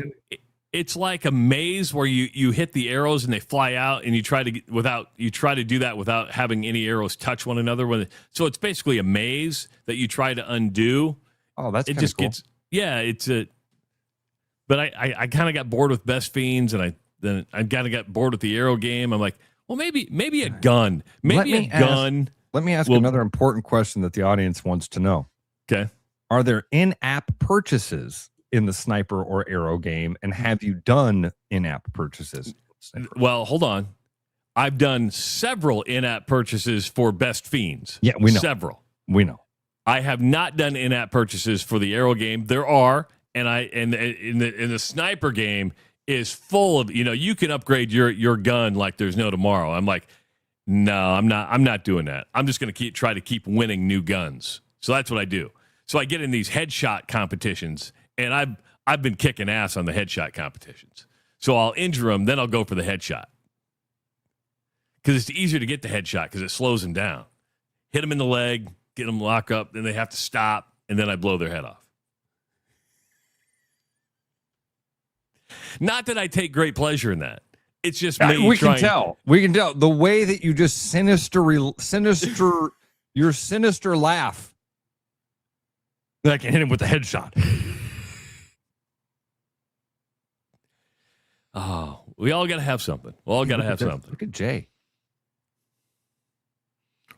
it's like a maze where you hit the arrows and they fly out, and you try to do that without having any arrows touch one another. So it's basically a maze that you try to undo. Oh, that's it. Just cool. It's a. But I kind of got bored with Best Fiends, and I kind of got bored with the arrow game. I'm like, well, maybe a gun, gun. Let me ask another important question that the audience wants to know. Okay. Are there in-app purchases in the sniper or arrow game? And have you done in-app purchases? Well, hold on. I've done several in-app purchases for Best Fiends. Yeah, we know. Several. We know. I have not done in-app purchases for the arrow game. There are, and in the sniper game is full of, you can upgrade your gun like there's no tomorrow. I'm like, no, I'm not doing that. I'm just going to try to keep winning new guns. So that's what I do. So I get in these headshot competitions, and I've been kicking ass on the headshot competitions. So I'll injure them, then I'll go for the headshot. Because it's easier to get the headshot because it slows them down. Hit them in the leg, get them locked up, then they have to stop, and then I blow their head off. Not that I take great pleasure in that. It's just me. We can tell. The way that you just your sinister laugh. That I can hit him with the headshot. Oh, we all got to have something. We all got to have something. Look at Jay.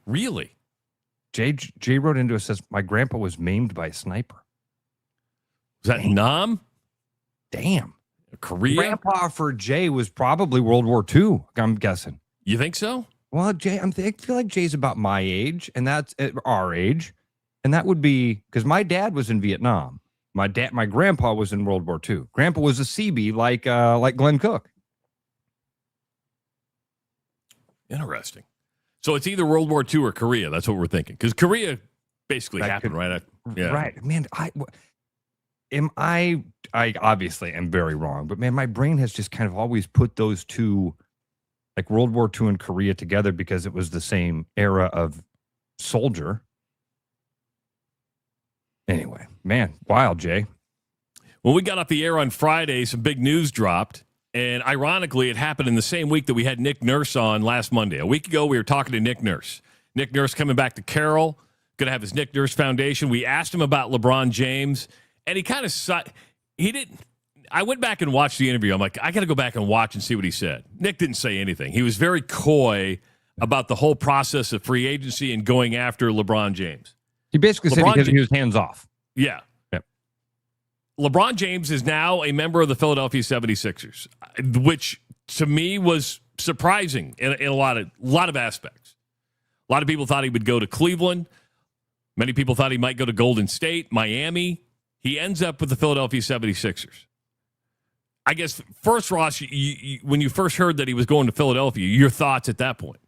Really? Jay wrote into us, says, my grandpa was maimed by a sniper. Was that Nam? Damn. Korea? Grandpa for Jay was probably World War II, I'm guessing. You think so? Well, Jay, I feel like Jay's about my age, and that's our age. And that would be because my dad was in Vietnam. My grandpa was in World War II. Grandpa was a CB like Glenn Cook. Interesting. So it's either World War II or Korea. That's what we're thinking. Because Korea basically happened, right? Yeah. Right. Man, I obviously am very wrong, but man, my brain has just kind of always put those two, like World War II and Korea, together because it was the same era of soldier. Anyway, man, wild, Jay. When we got off the air on Friday, some big news dropped. And ironically, it happened in the same week that we had Nick Nurse on last Monday. A week ago, we were talking to Nick Nurse. Nick Nurse coming back to Carroll, going to have his Nick Nurse Foundation. We asked him about LeBron James, and he kind of he didn't. I went back and watched the interview. I'm like, I got to go back and watch and see what he said. Nick didn't say anything. He was very coy about the whole process of free agency and going after LeBron James. He basically said because he was hands off. Yeah. Yep. LeBron James is now a member of the Philadelphia 76ers, which to me was surprising in a lot of aspects. A lot of people thought he would go to Cleveland. Many people thought he might go to Golden State, Miami. He ends up with the Philadelphia 76ers. I guess first, Ross, when you first heard that he was going to Philadelphia, your thoughts at that point?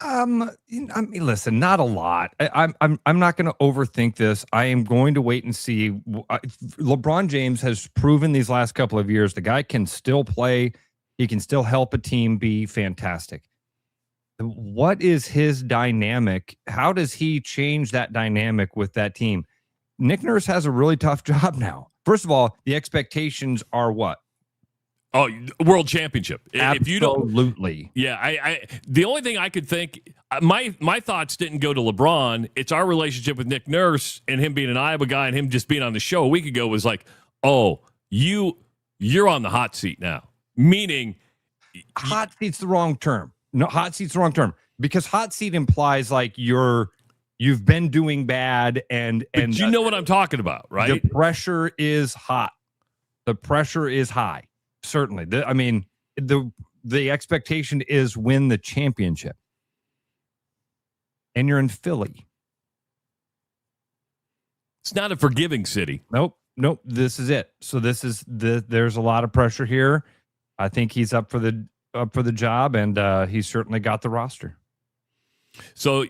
I mean, listen, not a lot. I'm not going to overthink this. I am going to wait and see. LeBron James has proven these last couple of years the guy can still play. He can still help a team be fantastic. What is his dynamic? How does he change that dynamic with that team? Nick Nurse has a really tough job now. First of all, the expectations are what? Oh, world championship. Absolutely. Yeah, I the only thing I could think, my thoughts didn't go to LeBron. It's our relationship with Nick Nurse and him being an Iowa guy and him just being on the show a week ago was like, oh, you're on the hot seat now. Meaning, hot seat's the wrong term. No, hot seat's the wrong term because hot seat implies like you've been doing bad and you know what I'm talking about, right? The pressure is hot. The pressure is high. Certainly. The expectation is win the championship. And you're in Philly. It's not a forgiving city. Nope. This is it. So there's a lot of pressure here. I think he's up for the job, and he's certainly got the roster. So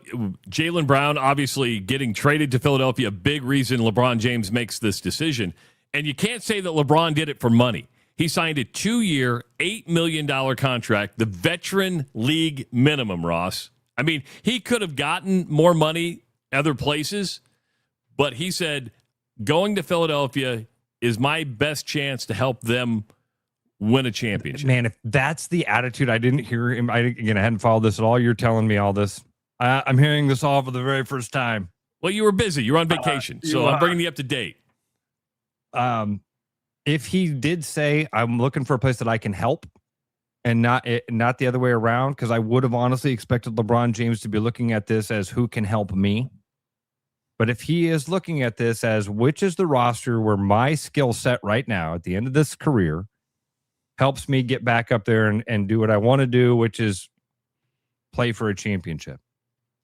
Jaylen Brown obviously getting traded to Philadelphia, a big reason LeBron James makes this decision. And you can't say that LeBron did it for money. He signed a 2-year, $8 million contract, the veteran league minimum, Ross. I mean, he could have gotten more money other places, but he said, going to Philadelphia is my best chance to help them win a championship. Man, if that's the attitude, I didn't hear him. I hadn't followed this at all. You're telling me all this. I'm hearing this all for the very first time. Well, you were busy. You were on vacation, so I'm bringing you up to date. If he did say, I'm looking for a place that I can help and not the other way around, because I would have honestly expected LeBron James to be looking at this as who can help me. But if he is looking at this as which is the roster where my skill set right now at the end of this career helps me get back up there and do what I want to do, which is play for a championship.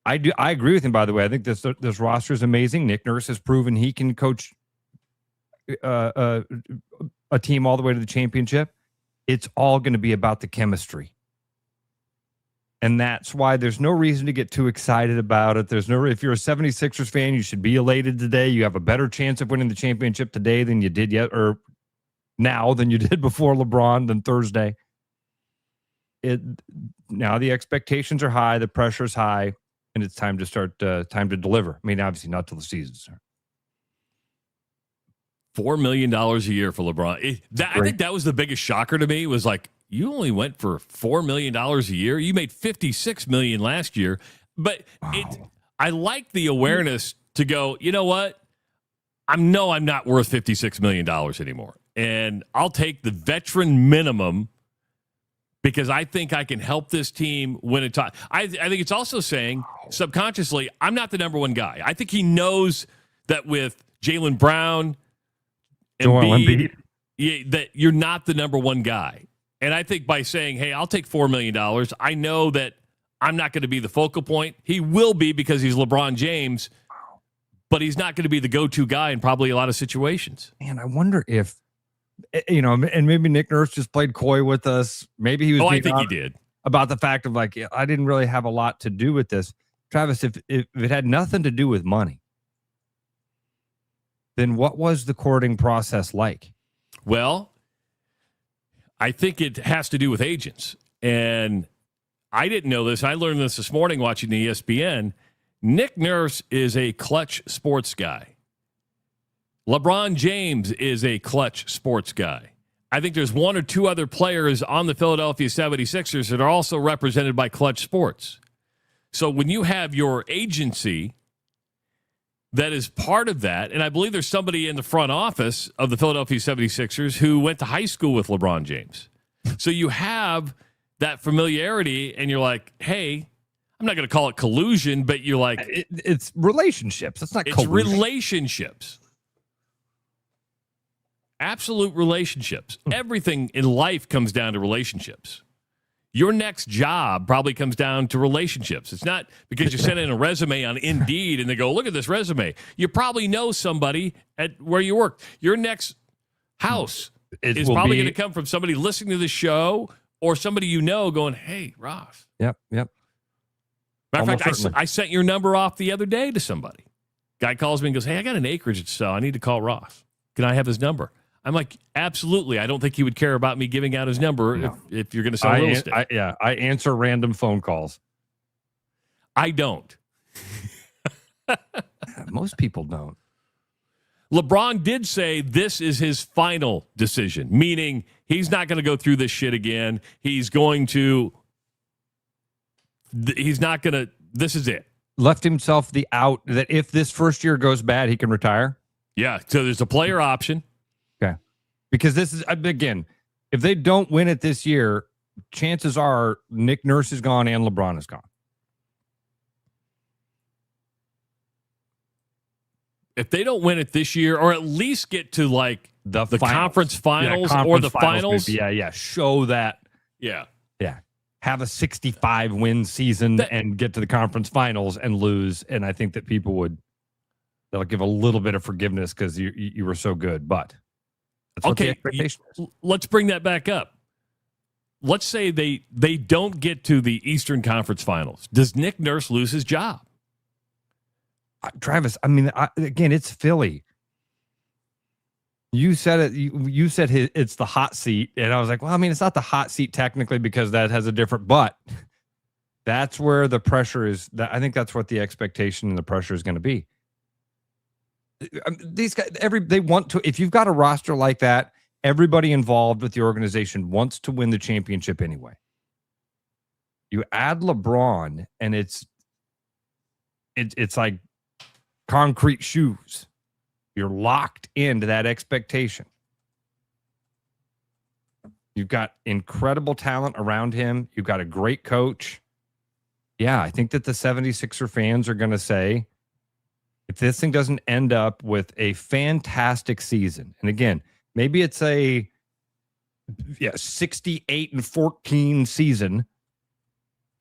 I agree with him, by the way. I think this roster is amazing. Nick Nurse has proven he can coach a team all the way to the championship. It's all going to be about the chemistry. And that's why there's no reason to get too excited about it. If you're a 76ers fan, you should be elated today. You have a better chance of winning the championship today than you did now than you did before LeBron than Thursday. Now the expectations are high, the pressure's high, and it's time to start time to deliver. I mean, obviously not till the season starts. $4 million a year for LeBron. I think that was the biggest shocker to me. Was like, you only went for $4 million a year. You made $56 million last year. But I like the awareness to go, you know what? I'm not worth $56 million anymore. And I'll take the veteran minimum because I think I can help this team win a title. I think it's also saying subconsciously, I'm not the number one guy. I think he knows that with Jaylen Brown, Embiid, that you're not the number one guy. And I think by saying, hey, I'll take $4 million, I know that I'm not going to be the focal point. He will be because he's LeBron James, but he's not going to be the go-to guy in probably a lot of situations. Man, I wonder if, and maybe Nick Nurse just played coy with us. Maybe he was I think he did. About the fact of like, I didn't really have a lot to do with this. Travis, if it had nothing to do with money, then what was the courting process like? Well, I think it has to do with agents. And I didn't know this. I learned this morning watching the ESPN. Nick Nurse is a clutch sports guy. LeBron James is a clutch sports guy. I think there's one or two other players on the Philadelphia 76ers that are also represented by Clutch Sports. So when you have your agency that is part of that, and I believe there's somebody in the front office of the Philadelphia 76ers who went to high school with LeBron James. So you have that familiarity, and you're like, hey, I'm not going to call it collusion, but you're like... It's relationships. It's not collusion. It's relationships. Absolute relationships. Everything in life comes down to relationships. Your next job probably comes down to relationships. It's not because you send in a resume on Indeed and they go, look at this resume. You probably know somebody at where you work. Your next house is probably going to come from somebody listening to the show or somebody you know going, hey, Ross. Yep. Matter of fact, I sent your number off the other day to somebody. Guy calls me and goes, hey, I got an acreage to sell. I need to call Ross. Can I have his number? I'm like, absolutely. I don't think he would care about me giving out his number if you're going to sell real estate. I answer random phone calls. I don't. Most people don't. LeBron did say this is his final decision, meaning he's not going to go through this shit again. This is it. Left himself the out that if this first year goes bad, he can retire. Yeah. So there's a player option. Okay. Because this is, again, if they don't win it this year, chances are Nick Nurse is gone and LeBron is gone. If they don't win it this year, or at least get to like the conference finals, conference or the finals. Maybe. Yeah. Show that. Yeah. Yeah. Have a 65 win season and get to the conference finals and lose. And I think that people they'll give a little bit of forgiveness because you were so good. But that's what the expectation is. Let's bring that back up. Let's say they don't get to the Eastern Conference Finals. Does Nick Nurse lose his job? Travis, I mean, again, it's Philly. You said it. You said it's the hot seat, and I was like, well, I mean, it's not the hot seat technically because that has a different. But that's where the pressure is. I think that's what the expectation and the pressure is going to be. These guys, they want to. If you've got a roster like that, everybody involved with the organization wants to win the championship anyway. You add LeBron, and it's like concrete shoes. You're locked into that expectation. You've got incredible talent around him. You've got a great coach. Yeah, I think that the 76er fans are going to say, if this thing doesn't end up with a fantastic season, and again, maybe it's a 68-14 season,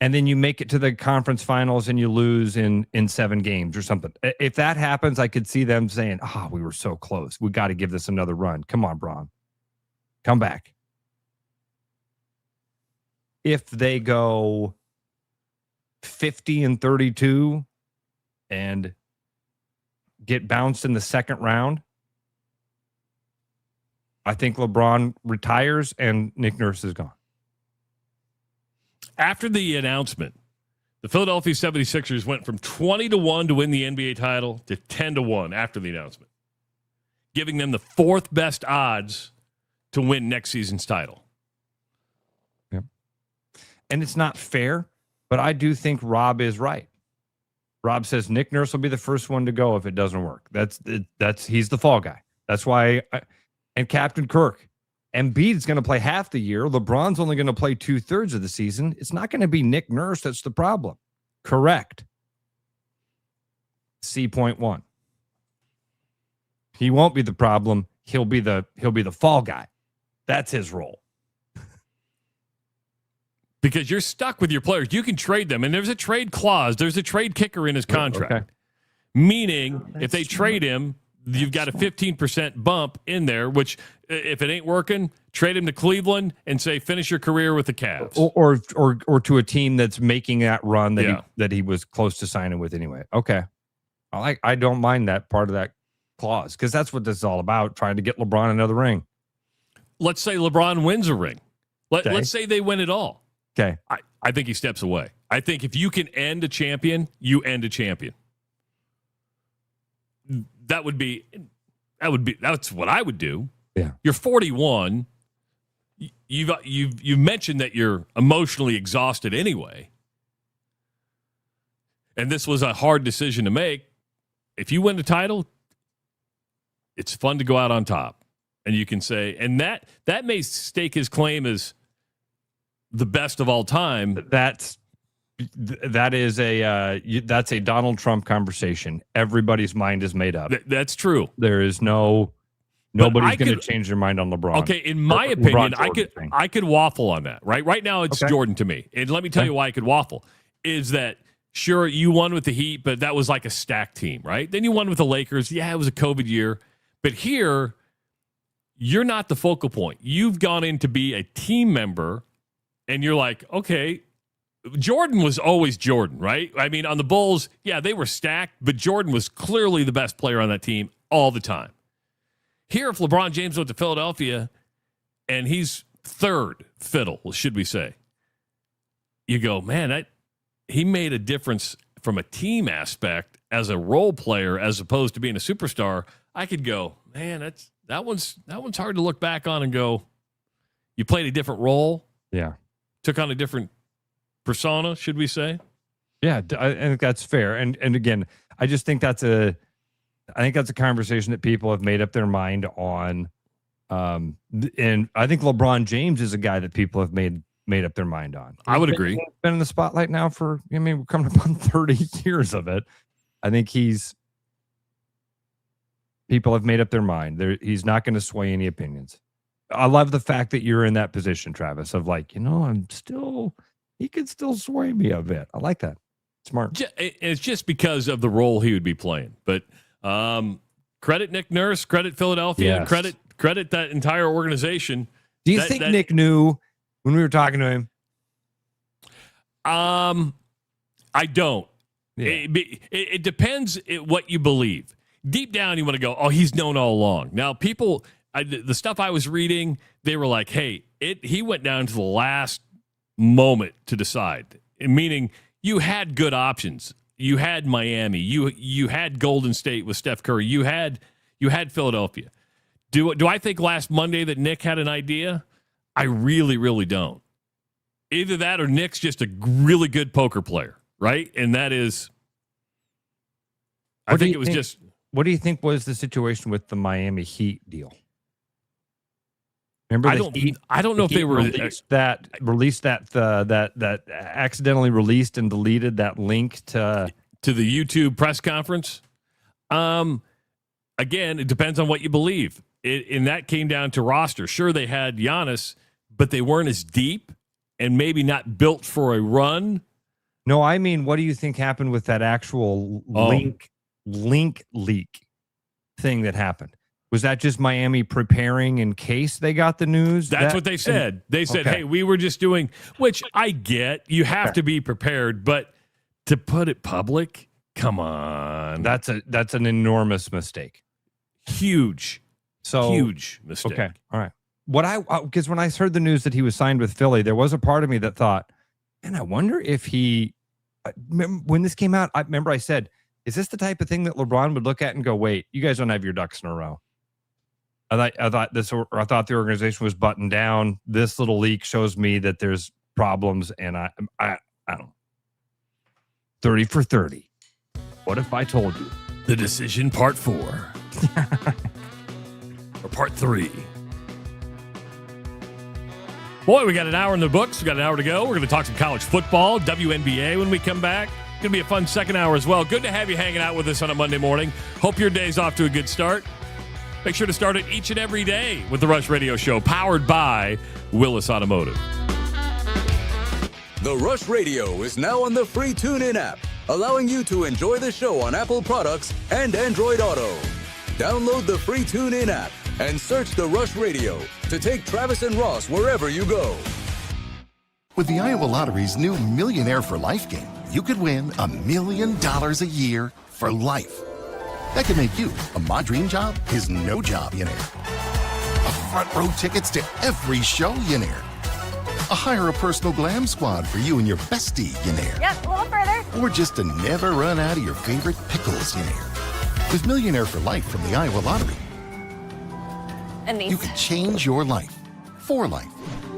and then you make it to the conference finals and you lose in 7 games or something. If that happens, I could see them saying, we were so close. We got to give this another run. Come on, Bron. Come back. If they go 50-32 and get bounced in the second round, I think LeBron retires and Nick Nurse is gone. After the announcement, the Philadelphia 76ers went from 20-1 to win the NBA title to 10-1 after the announcement, giving them the 4th best odds to win next season's title. Yep. And it's not fair, but I do think Rob is right. Rob says Nick Nurse will be the first one to go if it doesn't work. He's the fall guy. That's why, and Captain Kirk. Embiid's going to play half the year. LeBron's only going to play 2/3 of the season. It's not going to be Nick Nurse that's the problem. Correct. C.1. He won't be the problem. He'll be the fall guy. That's his role. Because you're stuck with your players. You can trade them, and there's a trade clause. There's a trade kicker in his contract. Okay. Meaning, if they trade him, you've got a 15% bump in there, which if it ain't working, trade him to Cleveland and say, finish your career with the Cavs. Or to a team that's making that run that he was close to signing with anyway. Okay. I don't mind that part of that clause because that's what this is all about, trying to get LeBron another ring. Let's say LeBron wins a ring. Let's say they win it all. Okay. I think he steps away. I think if you can end a champion, you end a champion. That's what I would do. Yeah. You're 41. You've mentioned that you're emotionally exhausted anyway. And this was a hard decision to make. If you win the title, it's fun to go out on top. And you can say, and that may stake his claim as the best of all time. That's a Donald Trump conversation. Everybody's mind is made up. That's true. There is nobody's going to change their mind on LeBron. Okay, in my opinion, I could waffle on that. Right now, it's Jordan to me, and let me tell you why I could waffle. Is that sure you won with the Heat, but that was like a stacked team, right? Then you won with the Lakers. Yeah, it was a COVID year, but here you're not the focal point. You've gone in to be a team member, and you're like, okay. Jordan was always Jordan, right? I mean, on the Bulls, yeah, they were stacked, but Jordan was clearly the best player on that team all the time. Here, if LeBron James went to Philadelphia and he's third fiddle, should we say, you go, man, he made a difference from a team aspect as a role player as opposed to being a superstar. I could go, man, that one's hard to look back on and go, you played a different role. Yeah. Took on a different persona, should we say? Yeah, I think that's fair. And again, I just think that's a conversation that people have made up their mind on And I think LeBron James is a guy that people have made up their mind on. I would agree. He's been in the spotlight now for, we're coming up on 30 years of it. I think people have made up their mind. He's not going to sway any opinions. I love the fact that you're in that position, Travis, of like, he could still sway me a bit. I like that. Smart. It's just because of the role he would be playing. But credit Nick Nurse, credit Philadelphia, Yes. credit that entire organization. Do you think Nick knew when we were talking to him? I don't. Yeah. It depends what you believe. Deep down, you want to go, oh, he's known all along. Now, people, the stuff I was reading, they were like, hey, he went down to the last moment to decide, meaning you had good options. You had Miami. You had Golden State with Steph Curry. You had Philadelphia. Do I think last Monday that Nick had an idea? I really, really don't. Either that or Nick's just a really good poker player, right? And that is, What do you think was the situation with the Miami Heat deal? Remember, I don't know if they were released that accidentally released and deleted that link to the YouTube press conference. Again, it depends on what you believe. And that came down to roster. Sure, they had Giannis, but they weren't as deep and maybe not built for a run. No, I mean, what do you think happened with that actual link leak thing that happened? Was that just Miami preparing in case they got the news? That's what they said. They said, hey, we were just doing, which I get. You have to be prepared, but to put it public, come on. That's an enormous mistake. Huge mistake. Okay, all right. Because when I heard the news that he was signed with Philly, there was a part of me that thought, man, I wonder if when this came out, I remember I said, is this the type of thing that LeBron would look at and go, wait, you guys don't have your ducks in a row? I thought the organization was buttoned down. This little leak shows me that there's problems, and I don't know. 30 for 30. What if I told you? The Decision Part 4. Or Part 3. Boy, we got an hour in the books. We got an hour to go. We're going to talk some college football, WNBA when we come back. Going to be a fun second hour as well. Good to have you hanging out with us on a Monday morning. Hope your day's off to a good start. Make sure to start it each and every day with the Rush Radio Show, powered by Willis Automotive. The Rush Radio is now on the free TuneIn app, allowing you to enjoy the show on Apple products and Android Auto. Download the free TuneIn app and search The Rush Radio to take Travis and Ross wherever you go. With the Iowa Lottery's new Millionaire for Life game, you could win $1 million a year for life. That could make you a My Dream Job is No Job millionaire. A front row tickets to every show millionaire. A hire a personal glam squad for you and your bestie millionaire. Yep, a little further. Or just to never run out of your favorite pickles millionaire. With Millionaire for Life from the Iowa Lottery, And these. you can change your life for life.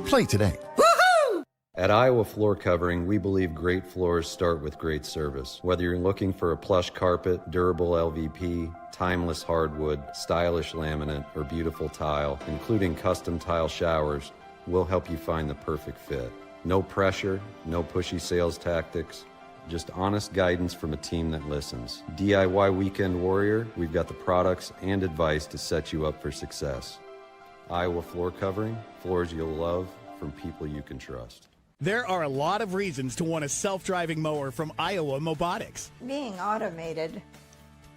Play today. At Iowa Floor Covering, we believe great floors start with great service. Whether you're looking for a plush carpet, durable LVP, timeless hardwood, stylish laminate, or beautiful tile, including custom tile showers, we'll help you find the perfect fit. No pressure, no pushy sales tactics, just honest guidance from a team that listens. DIY Weekend Warrior, we've got the products and advice to set you up for success. Iowa Floor Covering, floors you'll love from people you can trust. There are a lot of reasons to want a self-driving mower from Iowa Mobotics. Being automated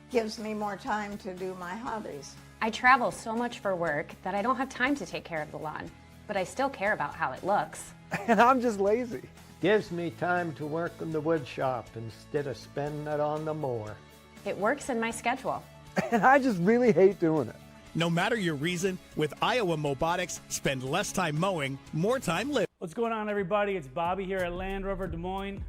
gives me more time to do my hobbies. I travel so much for work that I don't have time to take care of the lawn, but I still care about how it looks. And I'm just lazy. Gives me time to work in the wood shop instead of spending it on the mower. It works in my schedule. And I just really hate doing it. No matter your reason, with Iowa Mobotics, spend less time mowing, more time living. What's going on, everybody? It's Bobby here at Land Rover Des Moines.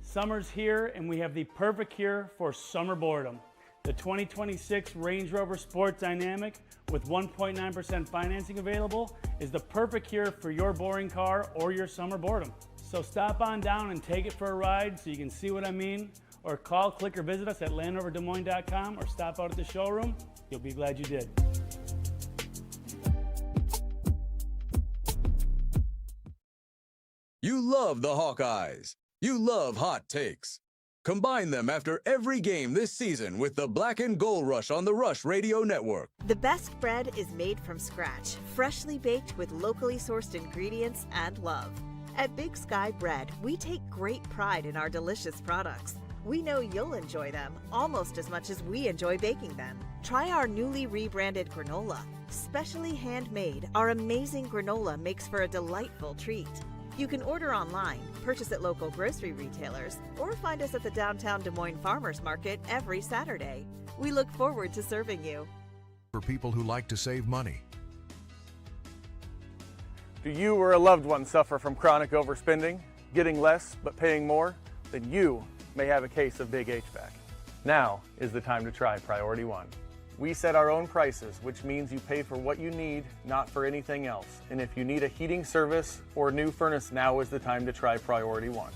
Summer's here, and we have the perfect cure for summer boredom. The 2026 Range Rover Sport Dynamic with 1.9% financing available is the perfect cure for your boring car or your summer boredom. So stop on down and take it for a ride so you can see what I mean, or call, click, or visit us at landroverdesmoines.com or stop out at the showroom. You'll be glad you did. You love the Hawkeyes. You love hot takes. Combine them after every game this season with the Black and Gold Rush on the Rush Radio Network. The best bread is made from scratch, freshly baked with locally sourced ingredients and love. At Big Sky Bread, we take great pride in our delicious products. We know you'll enjoy them almost as much as we enjoy baking them. Try our newly rebranded granola. Specially handmade, our amazing granola makes for a delightful treat. You can order online, purchase at local grocery retailers, or find us at the downtown Des Moines Farmers Market every Saturday. We look forward to serving you. For people who like to save money. Do you or a loved one suffer from chronic overspending, getting less but paying more? Then you may have a case of big HVAC. Now is the time to try Priority One. We set our own prices, which means you pay for what you need, not for anything else. And if you need a heating service or a new furnace, now is the time to try Priority One.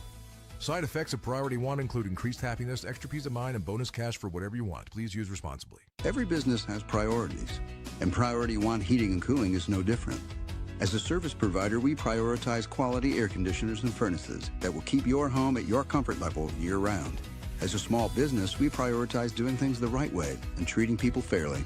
Side effects of Priority One include increased happiness, extra peace of mind, and bonus cash for whatever you want. Please use responsibly. Every business has priorities, and Priority One Heating and Cooling is no different. As a service provider, we prioritize quality air conditioners and furnaces that will keep your home at your comfort level year-round. As a small business, we prioritize doing things the right way and treating people fairly.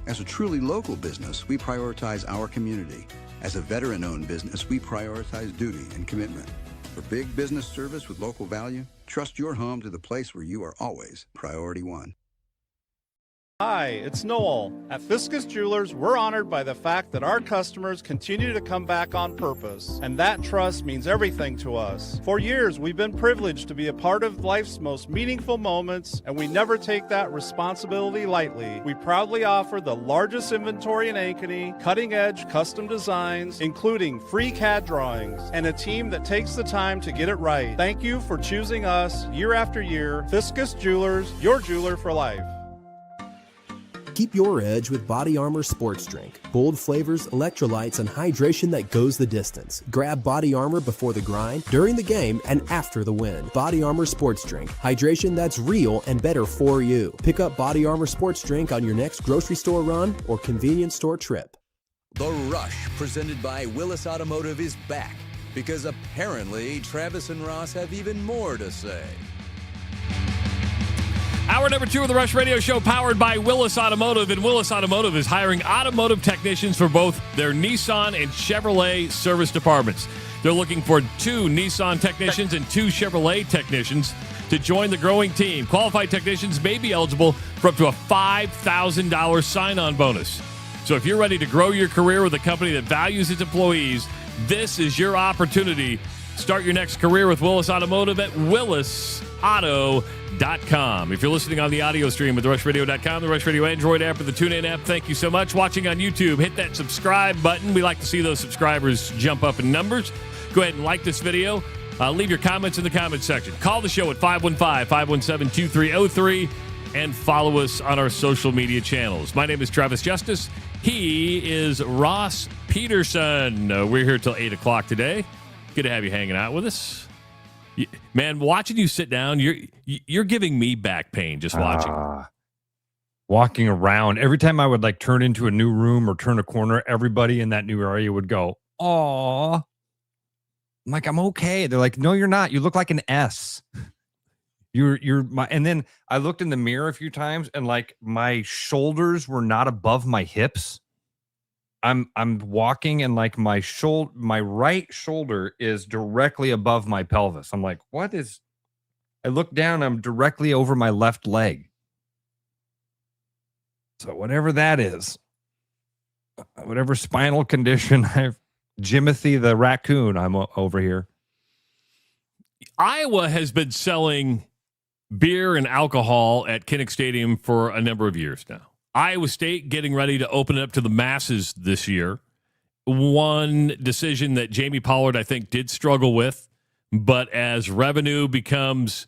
As a truly local business, we prioritize our community. As a veteran-owned business, we prioritize duty and commitment. For big business service with local value, trust your home to the place where you are always Priority One. Hi, it's Noel. At Fiscus Jewelers, we're honored by the fact that our customers continue to come back on purpose, and that trust means everything to us. For years, we've been privileged to be a part of life's most meaningful moments, and we never take that responsibility lightly. We proudly offer the largest inventory in Ankeny, cutting-edge custom designs, including free CAD drawings, and a team that takes the time to get it right. Thank you for choosing us year after year. Fiscus Jewelers, your jeweler for life. Keep your edge with Body Armor Sports Drink. Bold flavors, electrolytes, and hydration that goes the distance. Grab Body Armor before the grind, during the game, and after the win. Body Armor Sports Drink. Hydration that's real and better for you. Pick up Body Armor Sports Drink on your next grocery store run or convenience store trip. The Rush, presented by Willis Automotive, is back because apparently Travis and Ross have even more to say. Hour number 2 of the Rush Radio Show, powered by Willis Automotive. And Willis Automotive is hiring automotive technicians for both their Nissan and Chevrolet service departments. They're looking for 2 Nissan technicians and 2 Chevrolet technicians to join the growing team. Qualified technicians may be eligible for up to a $5,000 sign-on bonus. So if you're ready to grow your career with a company that values its employees, this is your opportunity. Start your next career with Willis Automotive at willisauto.com. If you're listening on the audio stream at therushladio.com, the Rush Radio Android app, or the TuneIn app, thank you so much. Watching on YouTube, hit that subscribe button. We like to see those subscribers jump up in numbers. Go ahead and like this video. Leave your comments in the comments section. Call the show at 515-517-2303 and follow us on our social media channels. My name is Travis Justice. He is Ross Peterson. We're here till 8 o'clock today. Good to have you hanging out with us. Man, watching you sit down, you're giving me back pain just watching. Walking around, every time I would like turn into a new room or turn a corner, everybody in that new area would go, "Aw." I'm like, "I'm okay." They're like, "No, you're not. You look like an S." You're my. And then I looked in the mirror a few times, and like my shoulders were not above my hips. I'm walking, and like my right shoulder is directly above my pelvis. I'm like, what is? I look down, I'm directly over my left leg. So whatever that is, whatever spinal condition I've, Jimothy the raccoon, I'm over here. Iowa has been selling beer and alcohol at Kinnick Stadium for a number of years now. Iowa State getting ready to open it up to the masses this year. One decision that Jamie Pollard, I think, did struggle with, but as revenue becomes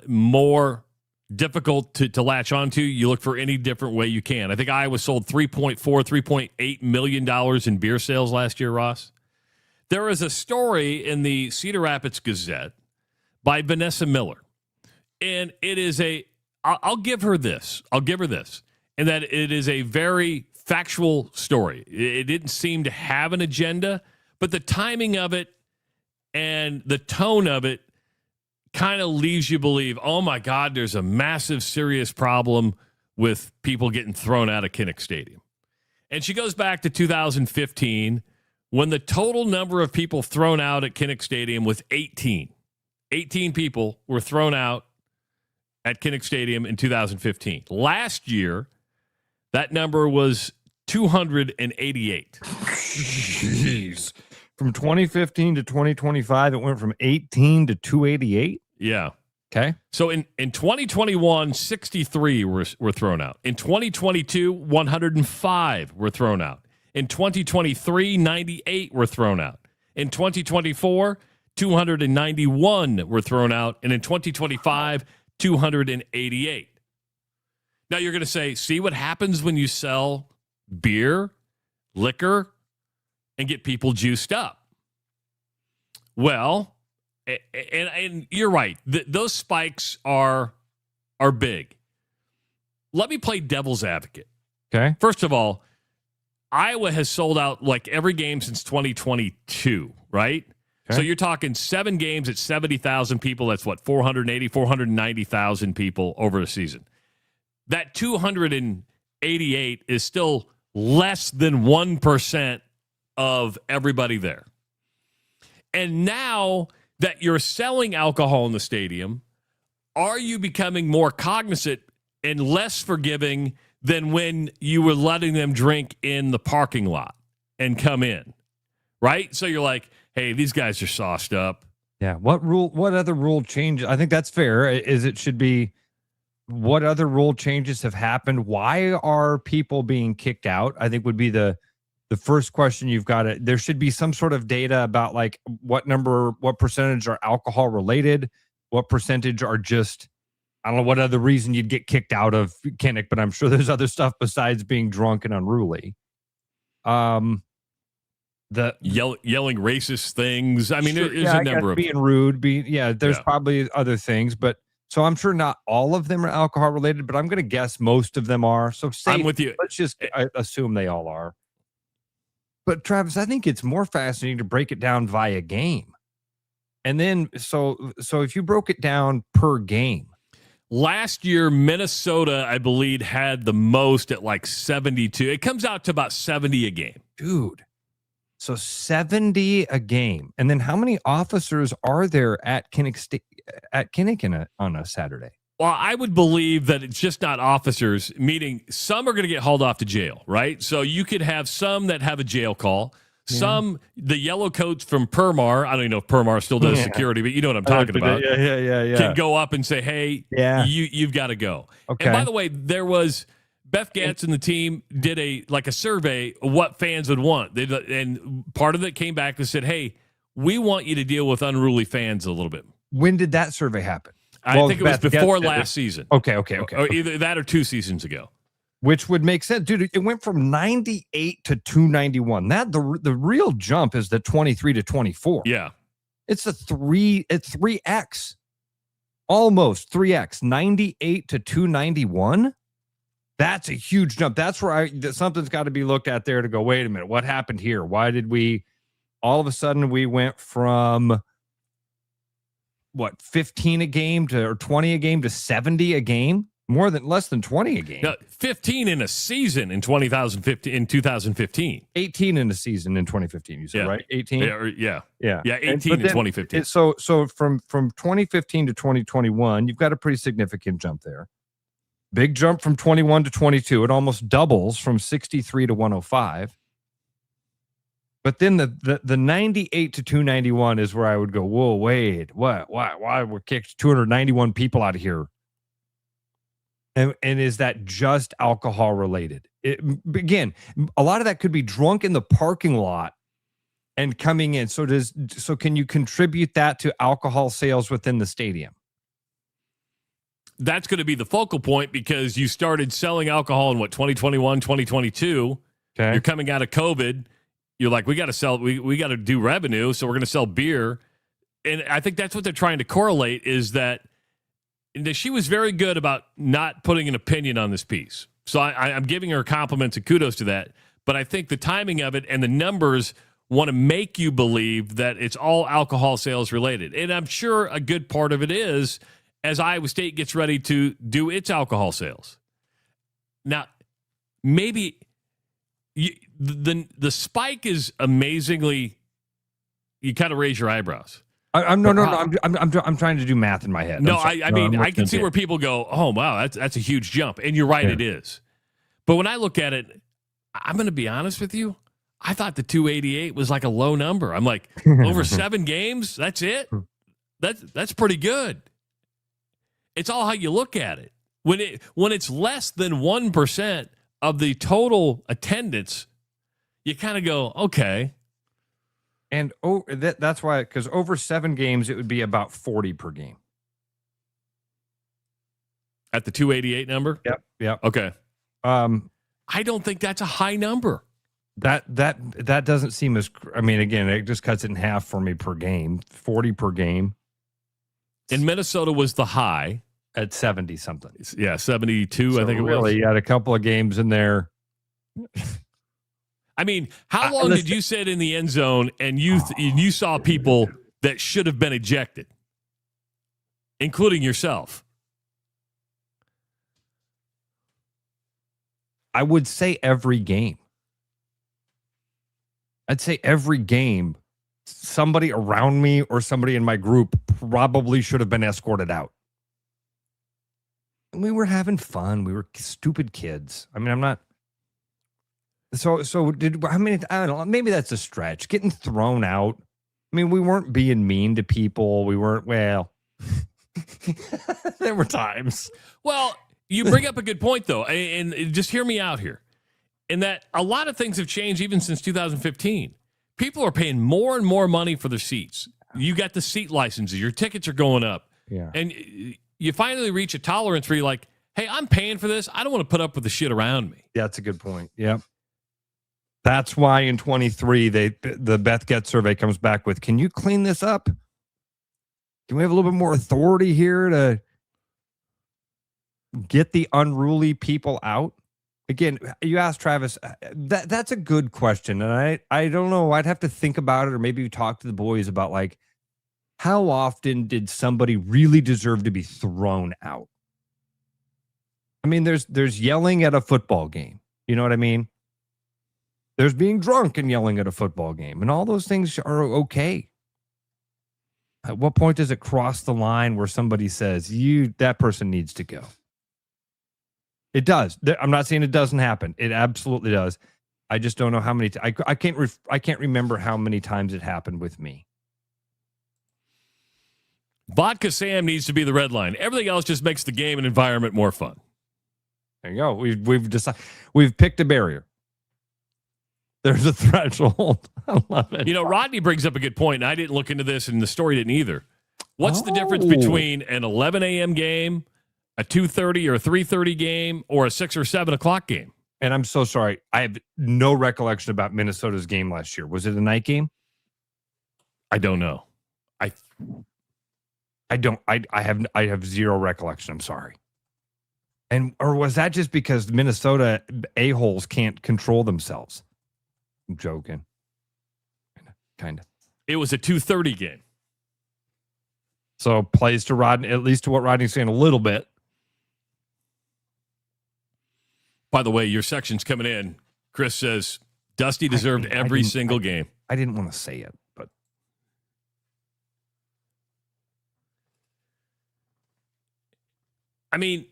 more difficult to latch onto, you look for any different way you can. I think Iowa sold $3.8 million in beer sales last year, Ross. There is a story in the Cedar Rapids Gazette by Vanessa Miller, and it is I'll give her this. And that it is a very factual story. It didn't seem to have an agenda, but the timing of it, And the tone of it kind of leaves you believe, oh my God, there's a massive, serious problem with people getting thrown out of Kinnick Stadium. And she goes back to 2015 when the total number of people thrown out at Kinnick Stadium was 18. 18 people were thrown out at Kinnick Stadium in 2015. Last year, that number was 288. Jeez. From 2015 to 2025, it went from 18 to 288? Yeah. Okay. So in 2021, 63 were thrown out. In 2022, 105 were thrown out. In 2023, 98 were thrown out. In 2024, 291 were thrown out. And in 2025, 288. Now you're going to say, see what happens when you sell beer, liquor, and get people juiced up. Well, and you're right. Those spikes are big. Let me play devil's advocate. Okay. First of all, Iowa has sold out like every game since 2022, right? Okay. So you're talking 7 games at 70,000 people. That's what, 490,000 people over a season. That 288 is still less than 1% of everybody there. And now that you're selling alcohol in the stadium, are you becoming more cognizant and less forgiving than when you were letting them drink in the parking lot and come in, right? So you're like, hey, these guys are sauced up. Yeah. What other rule change? I think that's fair. It should be, what other rule changes have happened? Why are people being kicked out? I think would be the first question you've got to, there should be some sort of data about like what percentage are alcohol related, what percentage are just, I don't know what other reason you'd get kicked out of Kinnick, but I'm sure there's other stuff besides being drunk and unruly. The yelling racist things. I mean, sure, there's a number of being rude, there's probably other things, but so I'm sure not all of them are alcohol related, but I'm going to guess most of them are. So I'm with you. Let's just assume they all are. But Travis, I think it's more fascinating to break it down via game. And then, so if you broke it down per game. Last year, Minnesota, I believe, had the most at like 72. It comes out to about 70 a game. Dude. So 70 a game. And then how many officers are there at Kinnick on a Saturday? Well, I would believe that it's just not officers, meaning some are going to get hauled off to jail, right? So you could have some that have a jail call. Some, the yellow coats from Permar, I don't even know if Permar still does security, but you know what I'm talking about. Yeah. Can go up and say, hey, you've got to go. Okay. And by the way, there was Beth Gatz and the team did a survey of what fans would want. And part of it came back and said, hey, we want you to deal with unruly fans a little bit. When did that survey happen? I think it was before last season. Okay. Or either that or 2 seasons ago. Which would make sense. Dude, it went from 98 to 291. That the real jump is the 23 to 24. Yeah. It's 3x. Almost 3x. 98 to 291. That's a huge jump. That's where something's got to be looked at there to go, wait a minute, what happened here? Why did we all of a sudden we went from 15 a game or 20 a game to 70 a game? Less than 20 a game. No, 15 in a season in 2015. 18 in a season in 2015. You said right? 18. Yeah. 18 in 2015. So from 2015 to 2021, you've got a pretty significant jump there. Big jump from 21 to 22. It almost doubles from 63 to 105. But then the 98 to 291 is where I would go, whoa, wait, what? Why were kicked 291 people out of here? And is that just alcohol related? Again, a lot of that could be drunk in the parking lot and coming in. So can you contribute that to alcohol sales within the stadium? That's going to be the focal point because you started selling alcohol in 2021, 2022. Okay. You're coming out of COVID. You're like, we got to sell, we got to do revenue. So we're going to sell beer. And I think that's what they're trying to correlate is that she was very good about not putting an opinion on this piece. So I'm giving her compliments and kudos to that. But I think the timing of it and the numbers want to make you believe that it's all alcohol sales related. And I'm sure a good part of it is as Iowa State gets ready to do its alcohol sales. Now, maybe the spike is amazingly, you kind of raise your eyebrows. I'm trying to do math in my head. No, I mean, I can see where people go, oh, wow, that's a huge jump. And you're right, It is. But when I look at it, I'm going to be honest with you. I thought the 288 was like a low number. I'm like, over 7 games, that's it? That's pretty good. It's all how you look at it. When it's less than 1% of the total attendance, you kind of go, okay. And that's why, because over 7 games, it would be about 40 per game. At the 288 number? Yep. Okay. I don't think that's a high number. That doesn't seem as, I mean, again, it just cuts it in half for me per game, 40 per game. In Minnesota was the high. At 70 something. Yeah, 72, so I think it was. Really, you had a couple of games in there. I mean, how long did you sit in the end zone and you saw people that should have been ejected, including yourself? I would say every game. I'd say every game, somebody around me or somebody in my group probably should have been escorted out. We were having fun. We were stupid kids. I mean, I'm not. So I mean, I don't know. Maybe that's a stretch. Getting thrown out. I mean, we weren't being mean to people. We weren't, well, there were times. Well, you bring up a good point, though. And just hear me out here. In that a lot of things have changed even since 2015. People are paying more and more money for their seats. You got the seat licenses. Your tickets are going up. Yeah. And you finally reach a tolerance where you're like, hey, I'm paying for this. I don't want to put up with the shit around me. Yeah, that's a good point. Yep. That's why in 23, the Beth Get survey comes back with, can you clean this up? Can we have a little bit more authority here to get the unruly people out? Again, you asked Travis, that's a good question. And I don't know. I'd have to think about it, or maybe talk to the boys about, like, how often did somebody really deserve to be thrown out? I mean, there's yelling at a football game. You know what I mean? There's being drunk and yelling at a football game. And all those things are okay. At what point does it cross the line where somebody says, that person needs to go? It does. I'm not saying it doesn't happen. It absolutely does. I just don't know how many. I can't remember how many times it happened with me. Vodka Sam needs to be the red line. Everything else just makes the game and environment more fun. There you go. We've decided. We've picked a barrier. There's a threshold. I love it. You know, Rodney brings up a good point, and I didn't look into this, and the story didn't either. What's the difference between an 11 a.m. game, a 2:30 or a 3:30 game, or a 6 or 7 o'clock game? And I'm so sorry. I have no recollection about Minnesota's game last year. Was it a night game? I don't know. I have zero recollection. I'm sorry. Or was that just because Minnesota a-holes can't control themselves? I'm joking. Kind of. It was a 2:30 game. So plays to Rodney, at least to what Rodney's saying a little bit. By the way, your section's coming in. Chris says Dusty deserved every single game. I didn't want to say it, but I mean,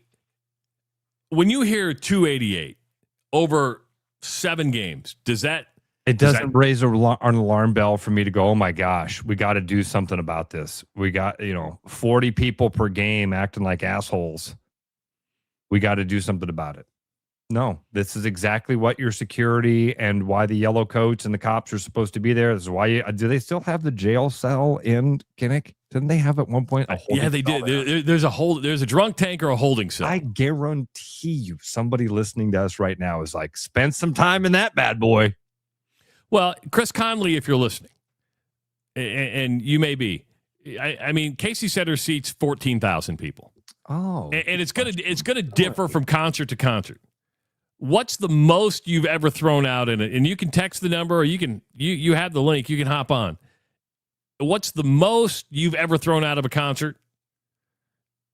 when you hear 288 over 7 games, does that? It doesn't raise an alarm bell for me to go, oh my gosh, we got to do something about this. We got, 40 people per game acting like assholes. We got to do something about it. No, this is exactly what your security and why the yellow coats and the cops are supposed to be there. This is why do they still have the jail cell in Kinnick? Didn't they have at one point? Yeah, they did. There's a drunk tank or a holding cell. I guarantee you somebody listening to us right now is like, spend some time in that bad boy. Well, Chris Conley, if you're listening, and you may be, I mean, Casey Center seats 14,000 people. Oh, and it's gonna differ from concert to concert. What's the most you've ever thrown out in it? And you can text the number, or you have the link. You can hop on. What's the most you've ever thrown out of a concert?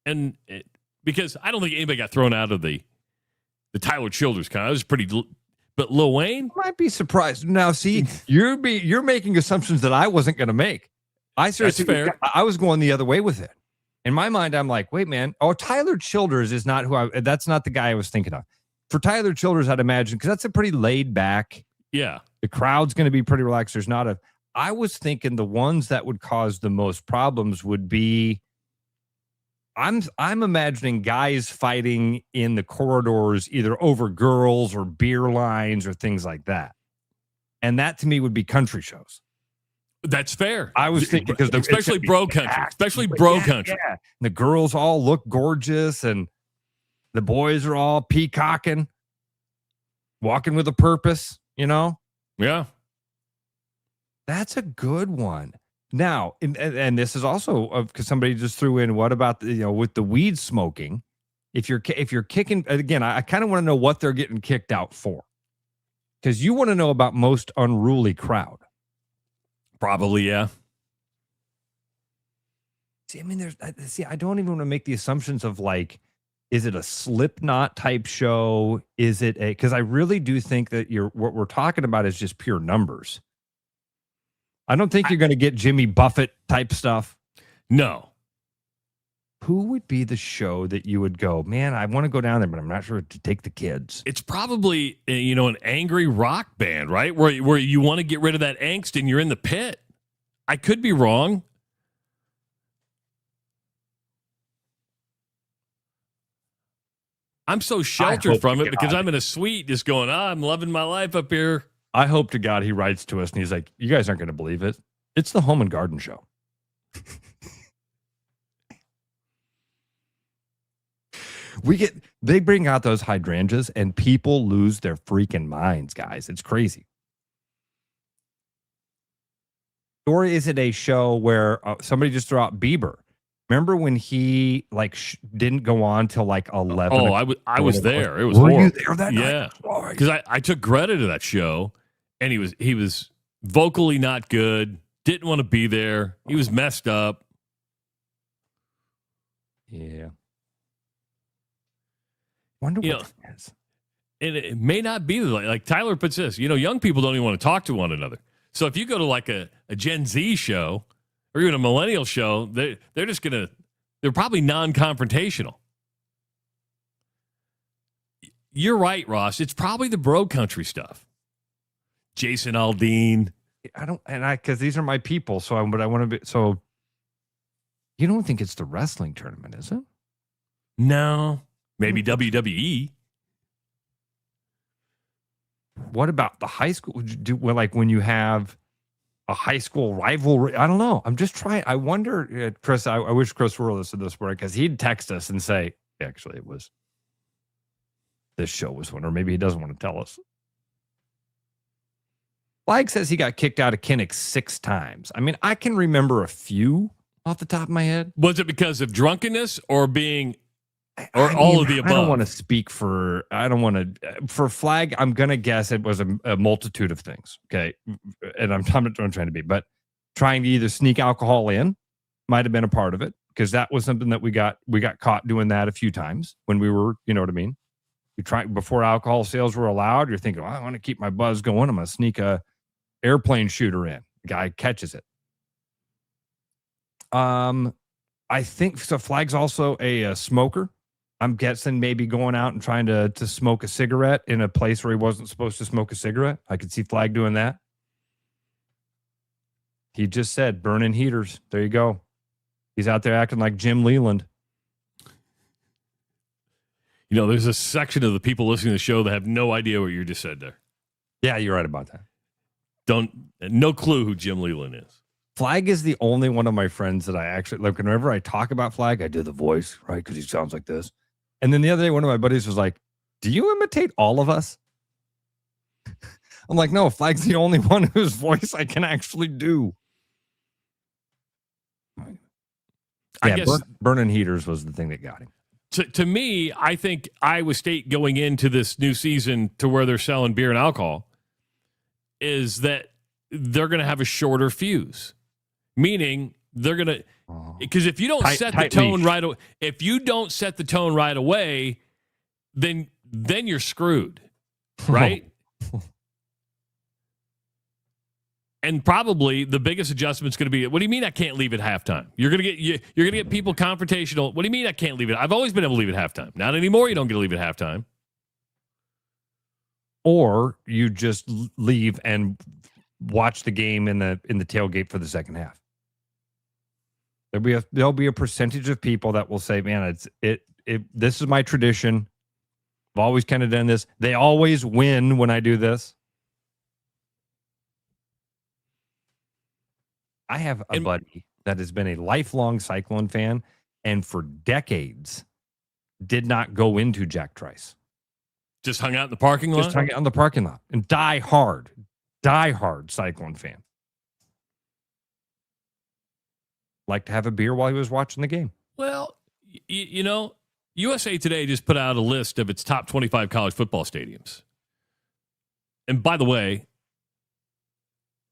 And because I don't think anybody got thrown out of the Tyler Childers concert. It was pretty. But Lil Wayne, I might be surprised. Now, see, you're making assumptions that I wasn't going to make. I seriously, That's fair. I was going the other way with it. In my mind, I'm like, wait, man. Oh, Tyler Childers is not that's not the guy I was thinking of. For Tyler Childers, I'd imagine, because that's a pretty laid back. Yeah. The crowd's going to be pretty relaxed. There's not I was thinking the ones that would cause the most problems would be, I'm imagining guys fighting in the corridors, either over girls or beer lines or things like that. And that to me would be country shows. That's fair. I was thinking because especially bro country, country. Yeah. The girls all look gorgeous and the boys are all peacocking, walking with a purpose, Yeah. That's a good one. Now, and this is also because somebody just threw in, what about with the weed smoking? If you're kicking again, I kind of want to know what they're getting kicked out for, because you want to know about most unruly crowd. Probably, yeah. See, I mean, I don't even want to make the assumptions of like, is it a Slipknot type show? Is it because I really do think that what we're talking about is just pure numbers. I don't think you're going to get Jimmy Buffett type stuff. No. Who would be the show that you would go, man, I want to go down there, but I'm not sure to take the kids? It's probably, an angry rock band, right? Where you want to get rid of that angst and you're in the pit. I could be wrong. I'm so sheltered from it because I'm in a suite just going, I'm loving my life up here. I hope to God he writes to us and he's like, you guys aren't going to believe it. It's the Home and Garden Show. They bring out those hydrangeas and people lose their freaking minds, guys. It's crazy. Or is it a show where somebody just threw out Bieber? Remember when he didn't go on till 11? Oh, I was there. It was Were horrible. you there that night? Yeah, because I took Greta to that show, and he was vocally not good. Didn't want to be there. He was messed up. Yeah. Wonder what that is. And it may not be like Tyler puts this. Young people don't even want to talk to one another. So if you go to a Gen Z show or even a millennial show, they're just they're probably non-confrontational. You're right, Ross. It's probably the bro country stuff. Jason Aldean. Because these are my people. So I want to be. So you don't think it's the wrestling tournament, is it? No, maybe WWE. What about the high school? When you have a high school rivalry? I don't know. I'm just trying. I wonder, Chris. I wish Chris were listening to this word because he'd text us and say, actually, this show was one, or maybe he doesn't want to tell us. Flag says he got kicked out of Kinnick 6 times. I mean, I can remember a few off the top of my head. Was it because of drunkenness or being, all of the above? I don't want to speak for. I don't want to for Flag. I'm gonna guess it was a multitude of things. Okay, and I'm not trying to be, but trying to either sneak alcohol in might have been a part of it, because that was something that we got caught doing that a few times when we were, you know what I mean. You try before alcohol sales were allowed. You're thinking, I want to keep my buzz going. I'm gonna sneak a airplane shooter in. The guy catches it. I think so. Flag's also a smoker. I'm guessing maybe going out and trying to smoke a cigarette in a place where he wasn't supposed to smoke a cigarette. I could see Flag doing that. He just said burning heaters. There you go. He's out there acting like Jim Leland. There's a section of the people listening to the show that have no idea what you just said there. Yeah, you're right about that. No clue who Jim Leland is. Flag is the only one of my friends that I actually like. Whenever I talk about Flag, I do the voice, right? Because he sounds like this. And then the other day, one of my buddies was like, do you imitate all of us? I'm like, no, Flag's the only one whose voice I can actually do. I guess burning heaters was the thing that got him. To me, I think Iowa State going into this new season to where they're selling beer and alcohol is that they're going to have a shorter fuse, meaning they're going to, because if you don't set the tone right away, if you don't set the tone right away, then you're screwed, right? And probably the biggest adjustment is going to be, what do you mean I can't leave at halftime? You're going to get people confrontational. What do you mean I can't leave it? I've always been able to leave at halftime. Not anymore. You don't get to leave at halftime. Or you just leave and watch the game in the tailgate for the second half. There'll be a percentage of people that will say, "Man, this is my tradition. I've always kind of done this. They always win when I do this." I have a buddy that has been a lifelong Cyclone fan and for decades did not go into Jack Trice. Just hung out in the parking lot? Just hung out in the parking lot. And die hard Cyclone fan. Like to have a beer while he was watching the game. Well, you know, USA Today just put out a list of its top 25 college football stadiums. And by the way,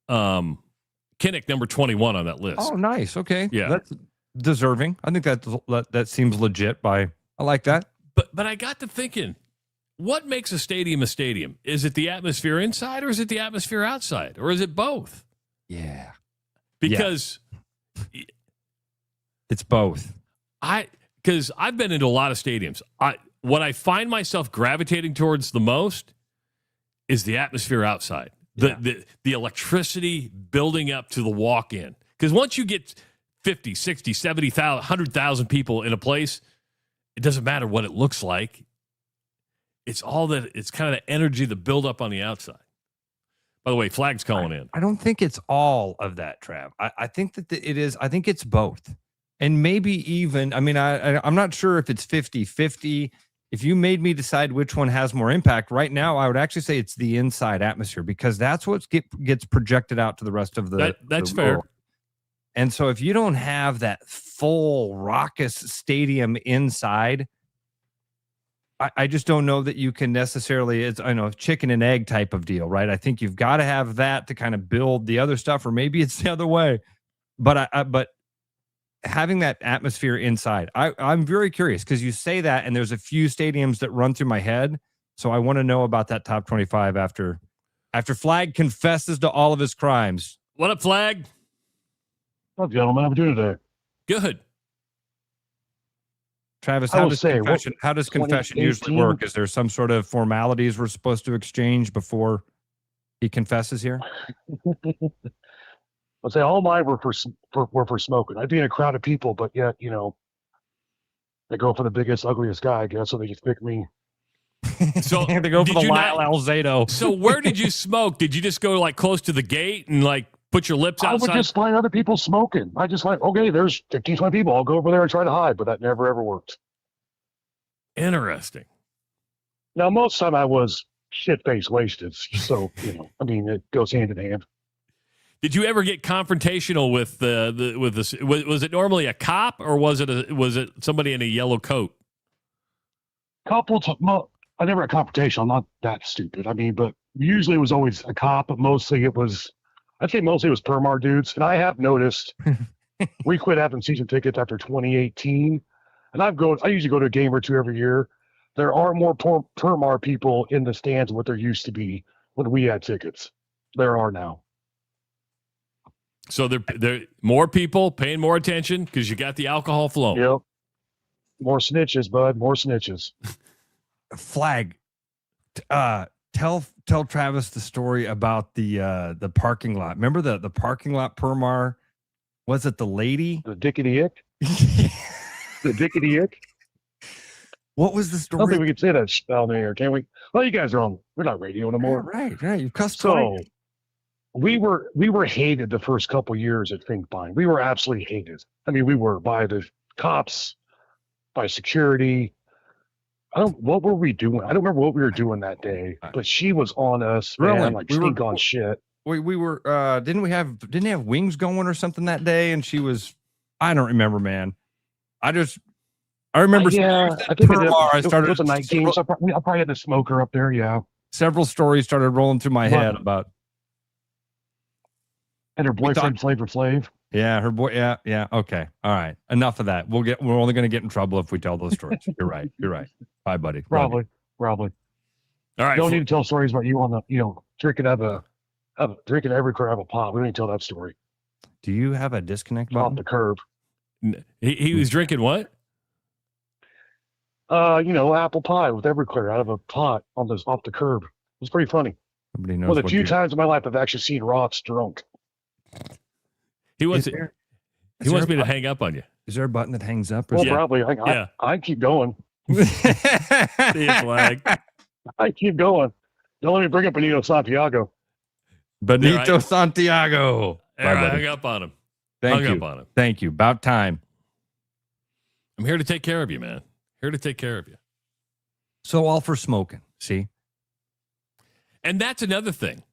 Kinnick, number 21 on that list. Oh, nice. Okay. Yeah. That's deserving. I think that seems legit. I like that. But I got to thinking, what makes a stadium a stadium? Is it the atmosphere inside or is it the atmosphere outside? Or is it both? Yeah. Because it's both. Because I've been into a lot of stadiums. What I find myself gravitating towards the most is the atmosphere outside. The electricity building up to the walk-in. Because once you get 50, 60, 70,000, 100,000 people in a place, it doesn't matter what it looks like. It's kind of the energy, the build-up on the outside. By the way, Flag's calling in. I don't think it's all of that, Trav. I think that it is. I think it's both. And maybe even, I mean, I'm not sure if it's 50-50. If you made me decide which one has more impact right now, I would actually say it's the inside atmosphere because that's what gets projected out to the rest of the That's the fair. world. And so if you don't have that full raucous stadium inside, I just don't know that you can necessarily, it's chicken and egg type of deal, right? I think you've got to have that to kind of build the other stuff, or maybe it's the other way. But but having that atmosphere inside, I'm very curious because you say that, and there's a few stadiums that run through my head. So I want to know about that top 25 after Flag confesses to all of his crimes. What up, Flag? What up, gentlemen? How are we doing today? Good. Travis, how does confession usually work? Is there some sort of formalities we're supposed to exchange before he confesses here? I'd say all mine were for smoking. I'd be in a crowd of people, but yet, they go for the biggest, ugliest guy, I guess, so they just pick me. So they go for the Lyle Alzado. So where did you smoke? Did you just go like close to the gate and like put your lips outside? I would just find other people smoking. I just like, okay, there's 15, 20 people. I'll go over there and try to hide, but that never, ever worked. Interesting. Now, most of the time I was shit-faced wasted, so, it goes hand in hand. Did you ever get confrontational with was it normally a cop or was it somebody in a yellow coat? I never had confrontation. I'm not that stupid. But usually it was always a cop, but mostly it was Permar dudes. And I have noticed we quit having season tickets after 2018. And I usually go to a game or two every year. There are more Permar people in the stands than what there used to be when we had tickets. There are now. So there more people paying more attention because you got the alcohol flowing. Yep. More snitches, bud. More snitches. Flag. Tell Travis the story about the parking lot. Remember the parking lot Permar? Was it the lady? The dickety ick? The dickety ick? What was the story? I don't think we can say that down there, can we? Well, you guys are on. We're not radio anymore. Right. You cussed. So we were hated the first couple years at Finkbine. We were absolutely hated. We were by the cops, by security. What were we doing? I don't remember what we were doing that day, but she was on us, man, like stink on shit. We were didn't have wings going or something that day, and she was. I don't remember, man. I remember. I think I it started. was a night game, so I probably had the smoker up there. Yeah. Several stories started rolling through my head about. And her boyfriend, Flavor Flav. Yeah, her boy. Yeah. Okay. All right. Enough of that. We're only going to get in trouble if we tell those stories. You're right. Bye, buddy. Probably. All right. Don't need to tell stories about you on the, drinking drinking everywhere out of a pot. We don't need to tell that story. Do you have a disconnect button? Off the curb. He was drinking what? Apple pie with Everclear out of a pot off the curb. It was pretty funny. Nobody knows. One of the few times in my life I've actually seen Ross drunk. He wants me to hang up on you. Is there a button that hangs up? Well, probably. I keep going. Flag. I keep going. Don't let me bring up Benito Santiago. Santiago. I hung up on him. Thank you. About time. I'm here to take care of you, man. Here to take care of you. So all for smoking. See? And that's another thing,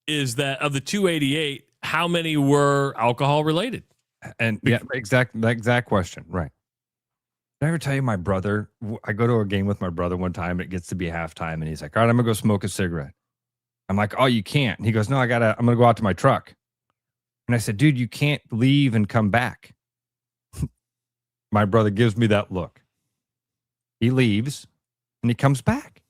is that of the 288, how many were alcohol related? And that exact question. Right. Did I ever tell you my brother, I go to a game with my brother one time, it gets to be halftime, and he's like, all right, I'm going to go smoke a cigarette. I'm like, oh, you can't. And he goes, no, I'm going to go out to my truck. And I said, dude, you can't leave and come back. My brother gives me that look. He leaves and he comes back.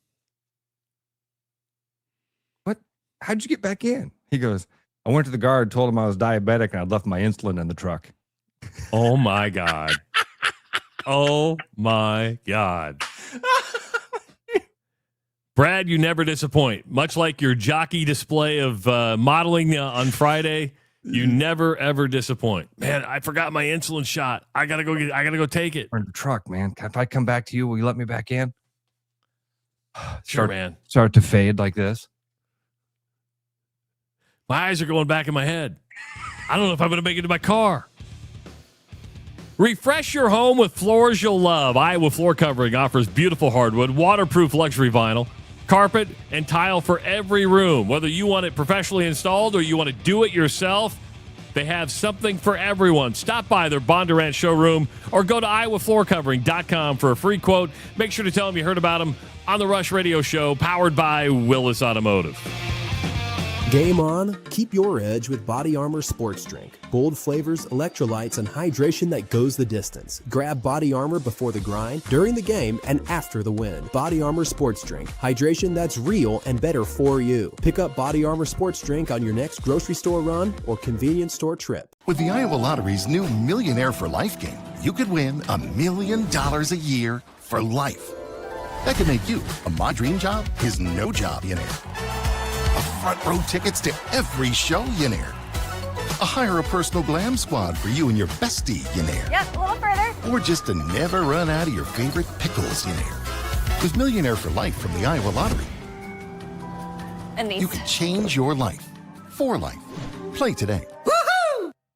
What? How'd you get back in? He goes, I went to the guard, told him I was diabetic, and I'd left my insulin in the truck. Oh, my God. Oh, my God. Brad, you never disappoint. Much like your jockey display of modeling on Friday, you never, ever disappoint. Man, I forgot my insulin shot. I gotta go take it. We're in the truck, man. If I come back to you, will you let me back in? Sure, man. Start to fade like this. My eyes are going back in my head. I don't know if I'm going to make it to my car. Refresh your home with floors you'll love. Iowa Floor Covering offers beautiful hardwood, waterproof luxury vinyl, carpet, and tile for every room. Whether you want it professionally installed or you want to do it yourself, they have something for everyone. Stop by their Bondurant showroom or go to iowafloorcovering.com for a free quote. Make sure to tell them you heard about them on the Rush Radio Show, powered by Willis Automotive. Game on, keep your edge with Body Armor Sports Drink. Bold flavors, electrolytes, and hydration that goes the distance. Grab Body Armor before the grind, during the game, and after the win. Body Armor Sports Drink. Hydration that's real and better for you. Pick up Body Armor Sports Drink on your next grocery store run or convenience store trip. With the Iowa Lottery's new Millionaire for Life game, you could win $1 million a year for life. That could make you a My Dream Job is No Job Millionaire. Front row tickets to every show millionaire. Hire a personal glam squad for you and your bestie millionaire. Yep, a little further. Or just to never run out of your favorite pickles millionaire. With Millionaire for Life from the Iowa Lottery, And these. you can change your life for life. Play today.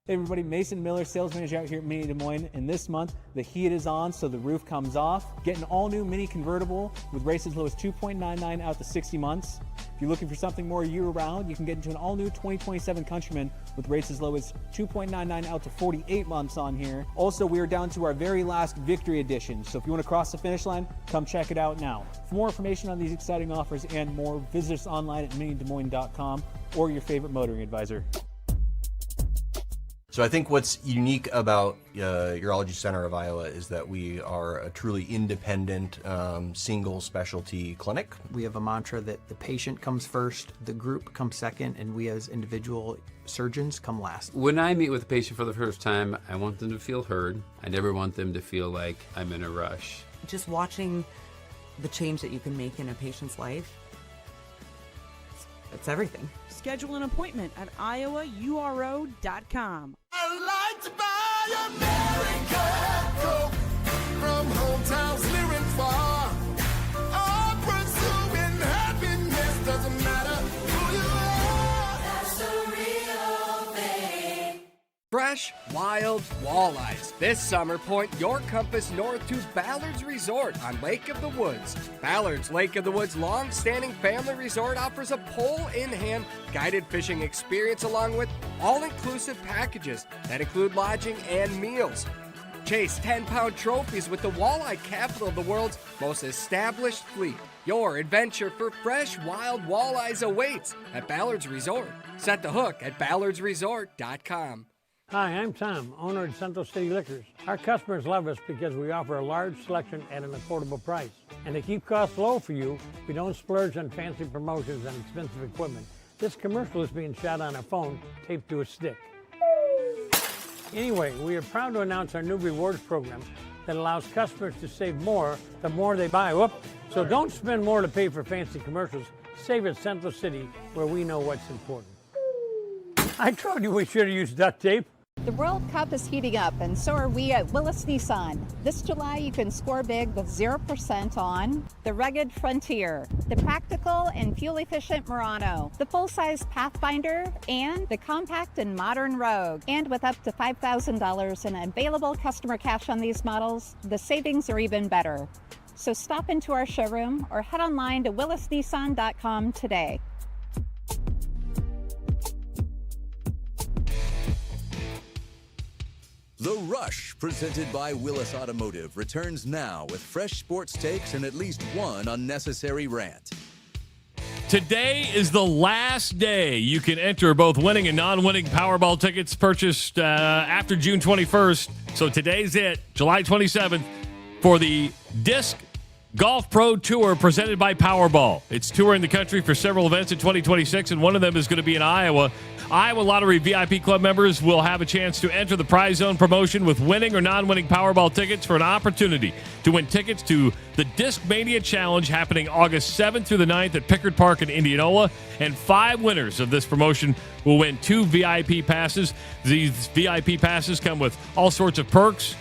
Hey everybody, Mason Miller, sales manager out here at Mini Des Moines, and this month the heat is on so the roof comes off. Get an all-new Mini convertible with rates as low as 2.99 out to 60 months. If you're looking for something more year-round, you can get into an all-new 2027 Countryman with rates as low as 2.99 out to 48 months on here. Also, we are down to our very last Victory Edition, so if you want to cross the finish line, come check it out now. For more information on these exciting offers and more, visit us online at minidesmoines.com or your favorite motoring advisor. So I think what's unique about Urology Center of Iowa is that we are a truly independent, single specialty clinic. We have a mantra that the patient comes first, the group comes second, and we as individual surgeons come last. When I meet with a patient for the first time, I want them to feel heard. I never want them to feel like I'm in a rush. Just watching the change that you can make in a patient's life, it's everything. Schedule an appointment at iowauro.com. I like to buy America from hometowns near and far. All pursuing happiness doesn't matter who you are. That's the real thing. Fresh, wild walleyes. This summer, point your compass north to Ballard's Resort on Lake of the Woods. Ballard's Lake of the Woods long-standing family resort offers a pole-in-hand guided fishing experience along with all-inclusive packages that include lodging and meals. Chase 10-pound trophies with the walleye capital of the world's most established fleet. Your adventure for fresh, wild walleyes awaits at Ballard's Resort. Set the hook at ballardsresort.com. Hi, I'm Tom, owner at Central City Liquors. Our customers love us because we offer a large selection at an affordable price. And to keep costs low for you, we don't splurge on fancy promotions and expensive equipment. This commercial is being shot on a phone taped to a stick. Anyway, we are proud to announce our new rewards program that allows customers to save more the more they buy. So don't spend more to pay for fancy commercials. Save at Central City, where we know what's important. I told you we should have used duct tape. The World Cup is heating up, and so are we at Willis Nissan. This July, you can score big with 0% on the rugged Frontier, the practical and fuel-efficient Murano, the full-size Pathfinder, and the compact and modern Rogue. And with up to $5,000 in available customer cash on these models, the savings are even better. So stop into our showroom or head online to willisnissan.com today. The Rush, presented by Willis Automotive, returns now with fresh sports takes and at least one unnecessary rant. Today is the last day you can enter both winning and non-winning Powerball tickets purchased after June 21st. So today's it, July 27th, for the Disc Golf Pro Tour presented by Powerball. It's touring the country for several events in 2026, and one of them is going to be in Iowa. Iowa Lottery VIP Club members will have a chance to enter the Prize Zone promotion with winning or non-winning Powerball tickets for an opportunity to win tickets to the Disc Mania Challenge happening August 7th through the 9th at Pickard Park in Indianola. And 5 winners of this promotion will win 2 VIP passes. These VIP passes come with all sorts of perks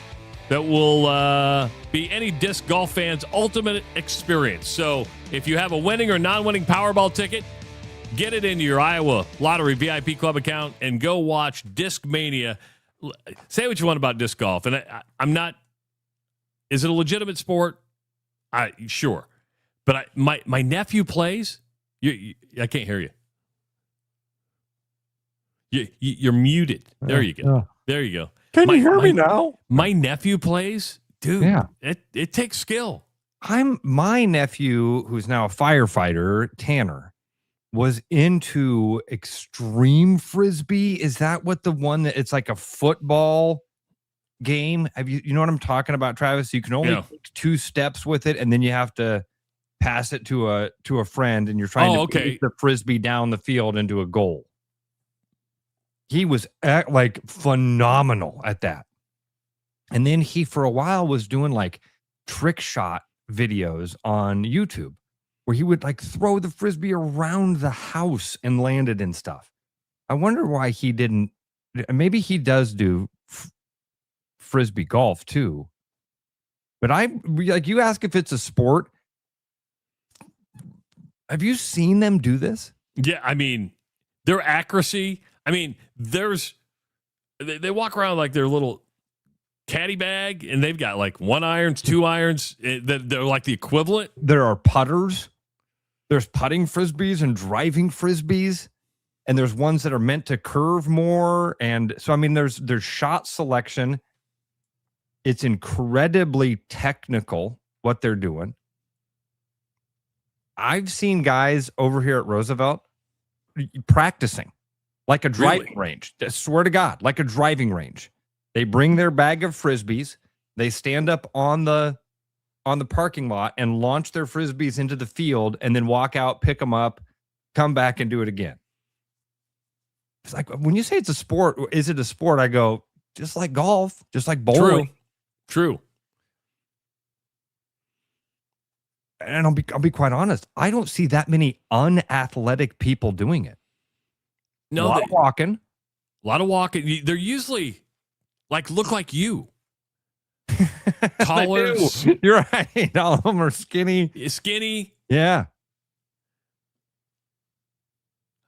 that will be any disc golf fan's ultimate experience. So if you have a winning or non-winning Powerball ticket, get it into your Iowa Lottery VIP Club account and go watch Disc Mania. Say what you want about disc golf, and I'm not. Is it a legitimate sport? Sure, but my nephew plays. I can't hear you. You're muted. There you go. There you go. Can you hear me now? My nephew plays, dude. Yeah, it takes skill. My nephew, who's now a firefighter, Tanner, was into extreme frisbee. Is that what the one that it's like a football game? Have you know what I'm talking about, Travis? You can only take 2 steps with it, and then you have to pass it to a friend, and you're trying to get the frisbee down the field into a goal. He was like phenomenal at that. And then he, for a while, was doing like trick shot videos on YouTube where he would like throw the frisbee around the house and land it in stuff. I wonder why he didn't. Maybe he does do frisbee golf too. But you ask if it's a sport. Have you seen them do this? Yeah, I mean, their accuracy. I mean, they walk around like their little caddy bag, and they've got like 1 irons, 2 irons. They're like the equivalent. There are putters. There's putting frisbees and driving frisbees, and there's ones that are meant to curve more. And so, I mean, there's shot selection. It's incredibly technical what they're doing. I've seen guys over here at Roosevelt practicing like a driving range. I swear to God, like a driving range. They bring their bag of frisbees. They stand up on the parking lot and launch their frisbees into the field and then walk out, pick them up, come back and do it again. It's like, when you say it's a sport, is it a sport? I go, just like golf, just like bowling. True. And I'll be quite honest. I don't see that many unathletic people doing it. No, a lot of walking. They're usually look like you. Taller. You're right. All of them are skinny. Yeah.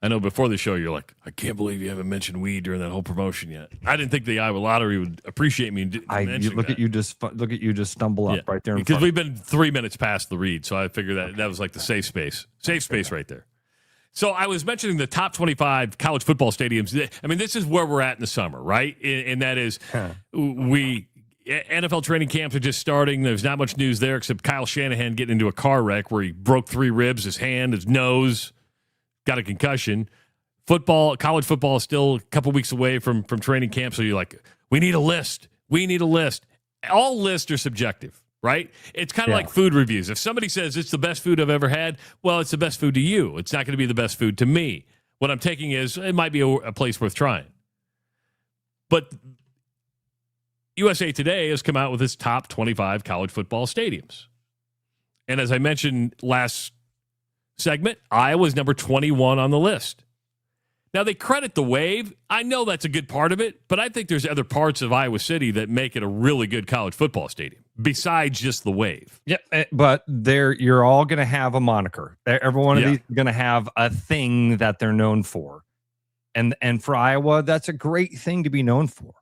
I know before the show, you're like, I can't believe you haven't mentioned weed during that whole promotion yet. I didn't think the Iowa Lottery would appreciate me mentioning look at you just stumble up right there. Because we've been 3 minutes past the read, so I figured that was like the safe space right there. So I was mentioning the top 25 college football stadiums. I mean, this is where we're at in the summer, right? And that is, NFL training camps are just starting. There's not much news there except Kyle Shanahan getting into a car wreck where he broke 3 ribs, his hand, his nose, got a concussion. College football is still a couple weeks away from training camp, so you're like, we need a list. We need a list. All lists are subjective, right? It's kind of like food reviews. If somebody says it's the best food I've ever had, well, it's the best food to you. It's not going to be the best food to me. What I'm taking is it might be a place worth trying. But USA Today has come out with its top 25 college football stadiums. And as I mentioned last segment, Iowa's number 21 on the list. Now, they credit the Wave. I know that's a good part of it, but I think there's other parts of Iowa City that make it a really good college football stadium besides just the Wave. Yeah, but you're all going to have a moniker. Every one of these is going to have a thing that they're known for. And for Iowa, that's a great thing to be known for.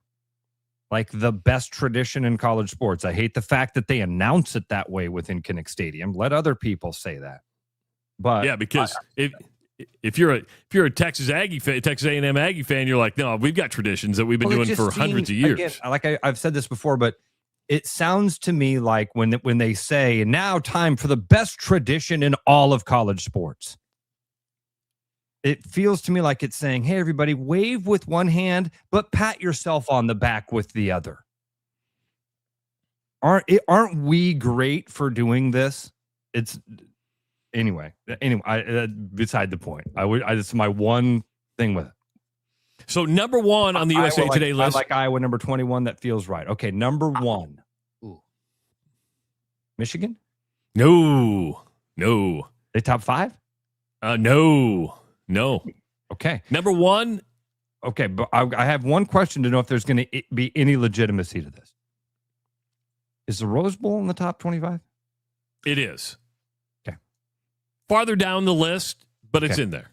Like the best tradition in college sports. I hate the fact that they announce it that way within Kinnick Stadium. Let other people say that. But yeah, because if you're a Texas Aggie fan, Texas A&M Aggie fan, you're like, no, we've got traditions that we've been doing for hundreds of years. Again, I've said this before, but it sounds to me like when they say, now time for the best tradition in all of college sports. It feels to me like it's saying, hey, everybody, wave with one hand, but pat yourself on the back with the other. Aren't we great for doing this? Anyway, beside the point. It's my one thing with it. So number 1 on the USA Today list. I like Iowa number 21. That feels right. Okay, number 1. Ooh. Michigan? No. They top 5? No. Okay. Number 1. Okay, but I have one question to know if there's going to be any legitimacy to this. Is the Rose Bowl in the top 25? It is. Okay. Farther down the list, but it's in there.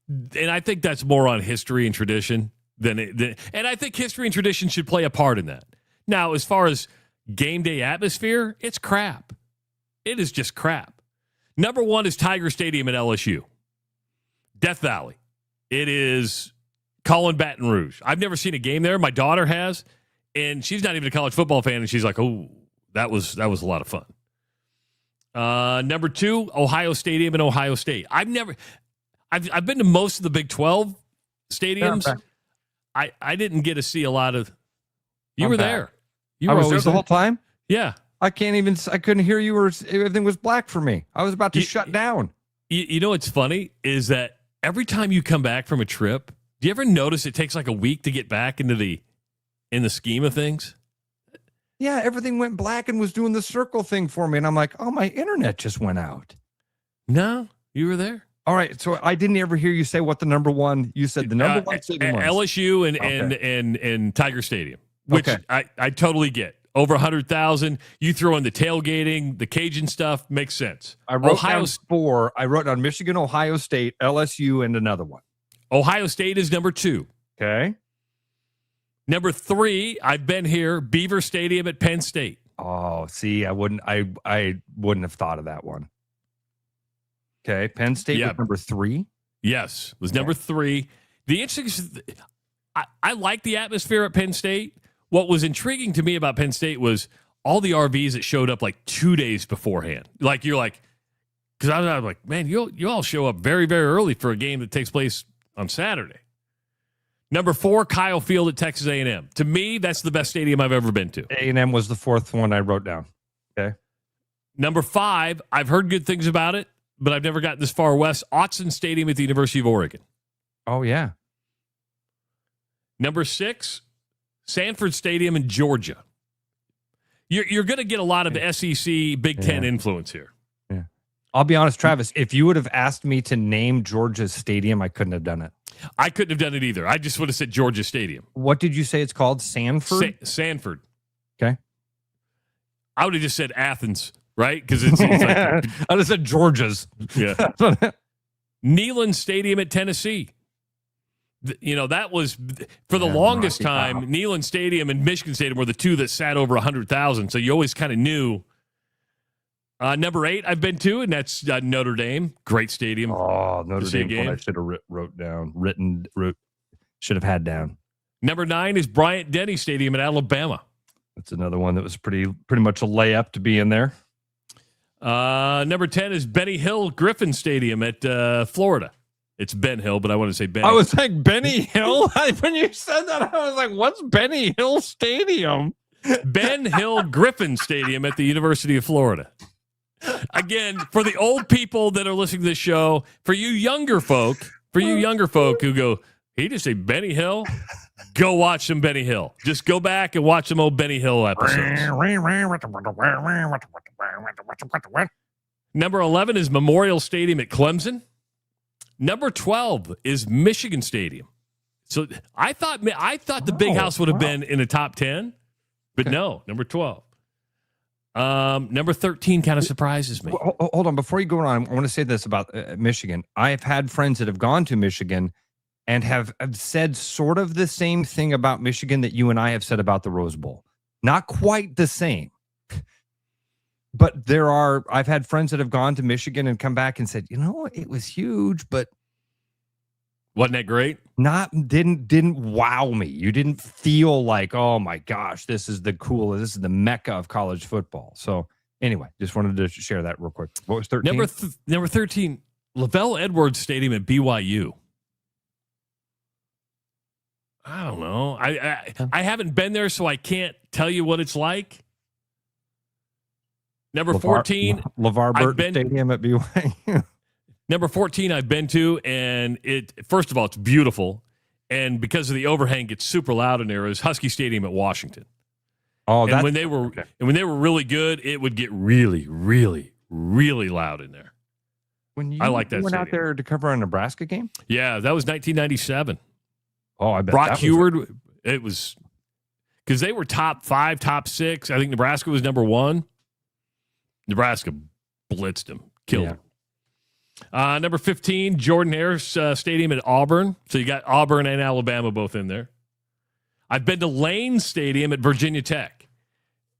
And I think that's more on history and tradition and I think history and tradition should play a part in that. Now, as far as game day atmosphere, it's crap. It is just crap. Number 1 is Tiger Stadium at LSU. Death Valley. It is Colin Baton Rouge. I've never seen a game there. My daughter has, and she's not even a college football fan, and she's like, oh, that was a lot of fun. Number 2, Ohio Stadium in Ohio State. I've been to most of the Big 12 stadiums. Yeah, I didn't get to see a lot of. You were there. You were there the whole time? Yeah. I couldn't hear you, or everything was black for me. I was about to shut down. You know what's funny is that every time you come back from a trip, do you ever notice it takes like a week to get back in the scheme of things? Yeah, everything went black and was doing the circle thing for me. And I'm like, oh, my internet just went out. No, you were there. All right. So I didn't ever hear you say what the number 1, you said the number 1 stadium was. LSU and Tiger Stadium, which I totally get. Over 100,000. You throw in the tailgating, the Cajun stuff, makes sense. I wrote down 4. I wrote down Michigan, Ohio State, LSU, and another one. Ohio State is number 2. Okay. Number 3, I've been here, Beaver Stadium at Penn State. Oh, see, I wouldn't have thought of that one. Okay, Penn State was number 3. Yes, was number 3. The interesting, I like the atmosphere at Penn State. What was intriguing to me about Penn State was all the RVs that showed up like 2 days beforehand. Like you're like, because I was like, man, you all show up very, very early for a game that takes place on Saturday. Number 4, Kyle Field at Texas A&M. To me, that's the best stadium I've ever been to. A&M was the 4th one I wrote down. Okay. Number 5, I've heard good things about it, but I've never gotten this far west. Autzen Stadium at the University of Oregon. Oh, yeah. Number 6, Sanford Stadium in Georgia. You're going to get a lot of SEC Big Ten influence here. Yeah. I'll be honest, Travis, if you would have asked me to name Georgia's stadium, I couldn't have done it. I couldn't have done it either. I just would have said Georgia Stadium. What did you say it's called? Sanford? Sanford. Okay. I would have just said Athens, right? Because it's like, I would have said Georgia's. Yeah. Neyland Stadium at Tennessee. That was, for the longest time, Neyland Stadium and Michigan Stadium were the 2 that sat over 100,000. So you always kind of knew. Number 8 I've been to, and that's Notre Dame. Great stadium. Oh, Notre Dame. I should have should have had down. Number 9 is Bryant-Denny Stadium in Alabama. That's another one that was pretty much a layup to be in there. Number 10 is Benny Hill Griffin Stadium at Florida. It's Ben Hill, but I want to say Benny. I was like, Benny Hill? When you said that, I was like, what's Benny Hill Stadium? Ben Hill Griffin Stadium at the University of Florida. Again, for the old people that are listening to this show, for you younger folk who go, he just say Benny Hill, go watch some Benny Hill. Just go back and watch some old Benny Hill episodes. Number 11 is Memorial Stadium at Clemson. Number 12 is Michigan Stadium. So I thought the Big House would have been in the top 10, but no, number 12. Number 13 kind of surprises me. Hold on. Before you go on, I want to say this about Michigan. I have had friends that have gone to Michigan and have said sort of the same thing about Michigan that you and I have said about the Rose Bowl. Not quite the same. But I've had friends that have gone to Michigan and come back and said, it was huge, but wasn't that great? Didn't wow me. You didn't feel like, oh my gosh, this is the coolest. This is the mecca of college football. So anyway, just wanted to share that real quick. What was 13? Number 13, Lavelle Edwards Stadium at BYU. I don't know. I haven't been there, so I can't tell you what it's like. Number 14, LeVar Burton Stadium at BYU. Number 14, I've been to, and first of all, it's beautiful, and because of the overhang, it's super loud in there. Is Husky Stadium at Washington. Oh, and when they were really good, it would get really, really, really loud in there. I like that. You went stadium. out there to cover a Nebraska game? Yeah, that was 1997. Oh, I bet. Brock Heward. It was because they were top 5, top 6. I think Nebraska was number 1. Nebraska blitzed him, killed him. Number 15, Jordan Hare Stadium at Auburn. So you got Auburn and Alabama both in there. I've been to Lane Stadium at Virginia Tech.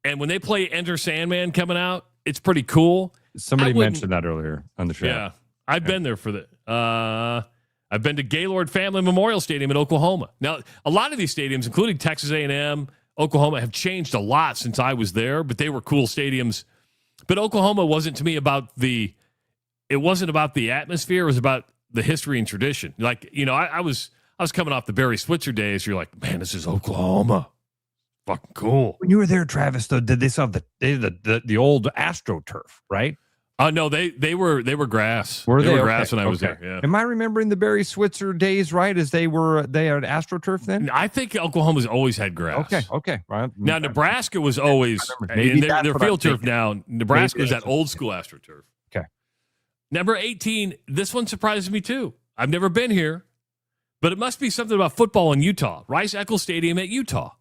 And when they play Enter Sandman coming out, it's pretty cool. Somebody mentioned that earlier on the show. Yeah, I've been there for that. I've been to Gaylord Family Memorial Stadium in Oklahoma. Now, a lot of these stadiums, including Texas A&M, Oklahoma, have changed a lot since I was there, but they were cool stadiums. But Oklahoma wasn't to me it wasn't about the atmosphere. It was about the history and tradition. Like, I was coming off the Barry Switzer days. You're like, man, this is Oklahoma. Fucking cool. When you were there, Travis, though, did they still have the old AstroTurf, right? No, they were grass. Were they? Were grass when I was there. Yeah. Am I remembering the Barry Switzer days right? As they had AstroTurf then? I think Oklahoma's always had grass. Okay. Right. Now Nebraska was always their field turf now. Nebraska is that old school AstroTurf. Okay. Number 18. This one surprises me too. I've never been here, but it must be something about football in Utah. Rice-Eccles Stadium at Utah.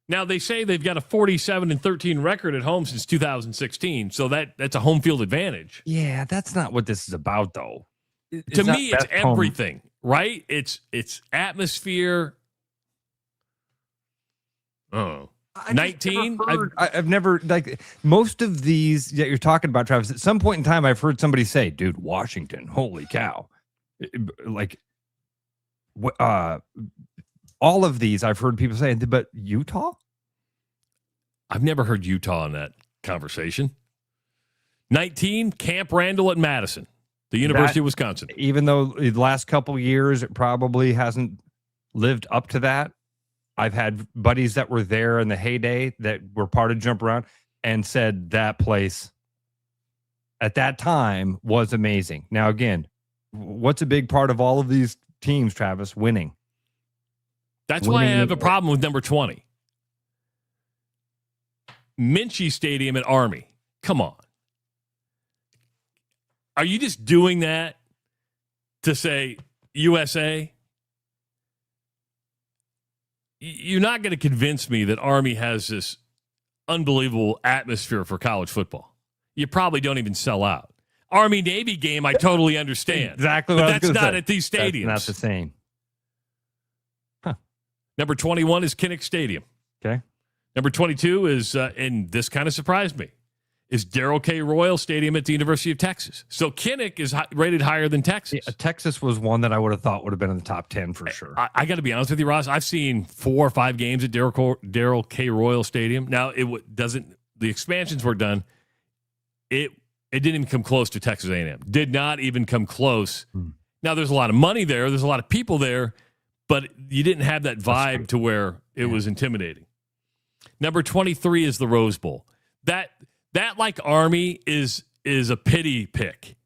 Now, they say they've got a 47-13 record at home since 2016, so that's a home field advantage. Yeah, that's not what this is about, though. To me, it's everything, right? It's atmosphere. Oh. 19? I've never, like, most of these that you're talking about, Travis, at some point in time, I've heard somebody say, dude, Washington, holy cow. Like, all of these I've heard people say, but Utah? I've never heard Utah in that conversation. 19, Camp Randall at Madison, the University of Wisconsin. Even though the last couple years it probably hasn't lived up to that. I've had buddies that were there in the heyday that were part of Jump Around and said that place at that time was amazing. Now, again, what's a big part of all of these teams, Travis? Winning. That's why I have a problem with number 20. Minchie Stadium at Army. Come on. Are you just doing that to say USA? You're not going to convince me that Army has this unbelievable atmosphere for college football. You probably don't even sell out. Army-Navy game, I totally understand. Exactly but what that's not at these stadiums. That's not the same. Number 21 is Kinnick Stadium. Okay. Number 22 is, and this kind of surprised me, is Darrell K. Royal Stadium at the University of Texas. So Kinnick is rated higher than Texas. Yeah, Texas was one that I would have thought would have been in the top 10 for sure. I got to be honest with you, Ross. I've seen 4 or 5 games at Darrell K. Royal Stadium. Now, the expansions were done. It didn't even come close to Texas A&M. Did not even come close. Now, there's a lot of money there. There's a lot of people there. But you didn't have that vibe to where it was intimidating. Number 23 is the Rose Bowl. That like Army is a pity pick.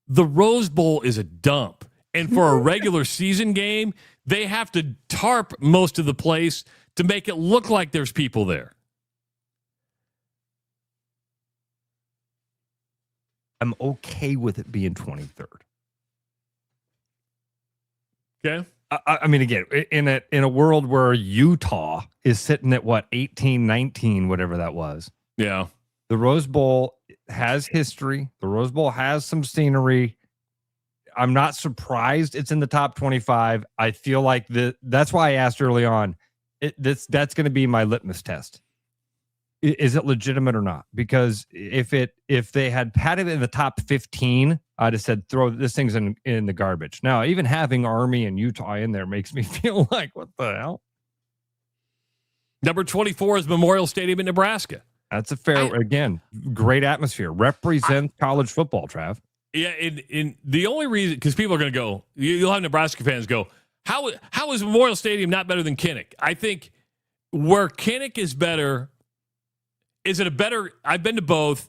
The Rose Bowl is a dump. And for a regular season game, they have to tarp most of the place to make it look like there's people there. I'm okay with it being 23rd. Okay. I mean, again, in a world where Utah is sitting at 18, 19, whatever that was. Yeah. The Rose Bowl has history. The Rose Bowl has some scenery. I'm not surprised it's in the top 25. I feel like that's why I asked early on. That's going to be my litmus test. Is it legitimate or not? Because if they had it in the top 15, I'd have said throw this thing's in the garbage. Now, even having Army and Utah in there makes me feel like, what the hell? Number 24 is Memorial Stadium in Nebraska. That's a again, great atmosphere. Represents college football, Trav. Yeah, in the only reason, because people are going to go, you'll have Nebraska fans go, how is Memorial Stadium not better than Kinnick? I think where Kinnick is better, is it a better, I've been to both,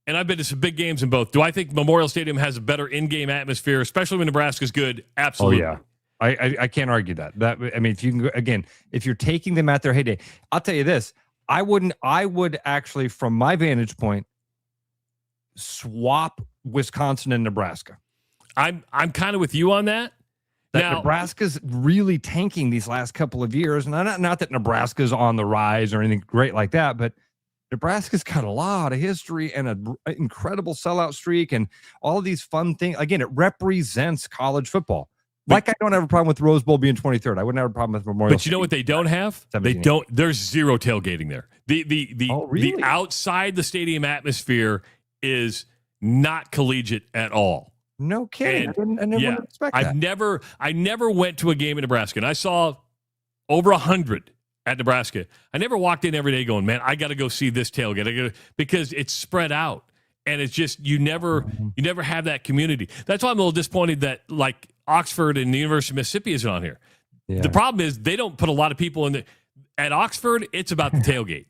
and I've been to some big games in both. Do I think Memorial Stadium has a better in-game atmosphere, especially when Nebraska's good? Absolutely. Oh, yeah. I can't argue that. I mean, if you can go, again, if you're taking them at their heyday, I'll tell you this. I would actually, from my vantage point, swap Wisconsin and Nebraska. I'm kind of with you on that. Now, Nebraska's really tanking these last couple of years. And not that Nebraska's on the rise or anything great like that, but Nebraska's got a lot of history and an incredible sellout streak and all of these fun things. Again, it represents college football. Like I don't have a problem with Rose Bowl being 23rd. I wouldn't have a problem with Memorial. But you know what they don't have? They don't. There's zero tailgating there. The outside the stadium atmosphere is not collegiate at all. No kidding. I never would expect that. I never went to a game in Nebraska, and I saw over 100 at Nebraska. I never walked in every day going, man, I got to go see this tailgate. Because it's spread out, and it's just you never have that community. That's why I'm a little disappointed that like Oxford and the University of Mississippi isn't on here. Yeah. The problem is they don't put a lot of people in at Oxford. It's about the tailgate.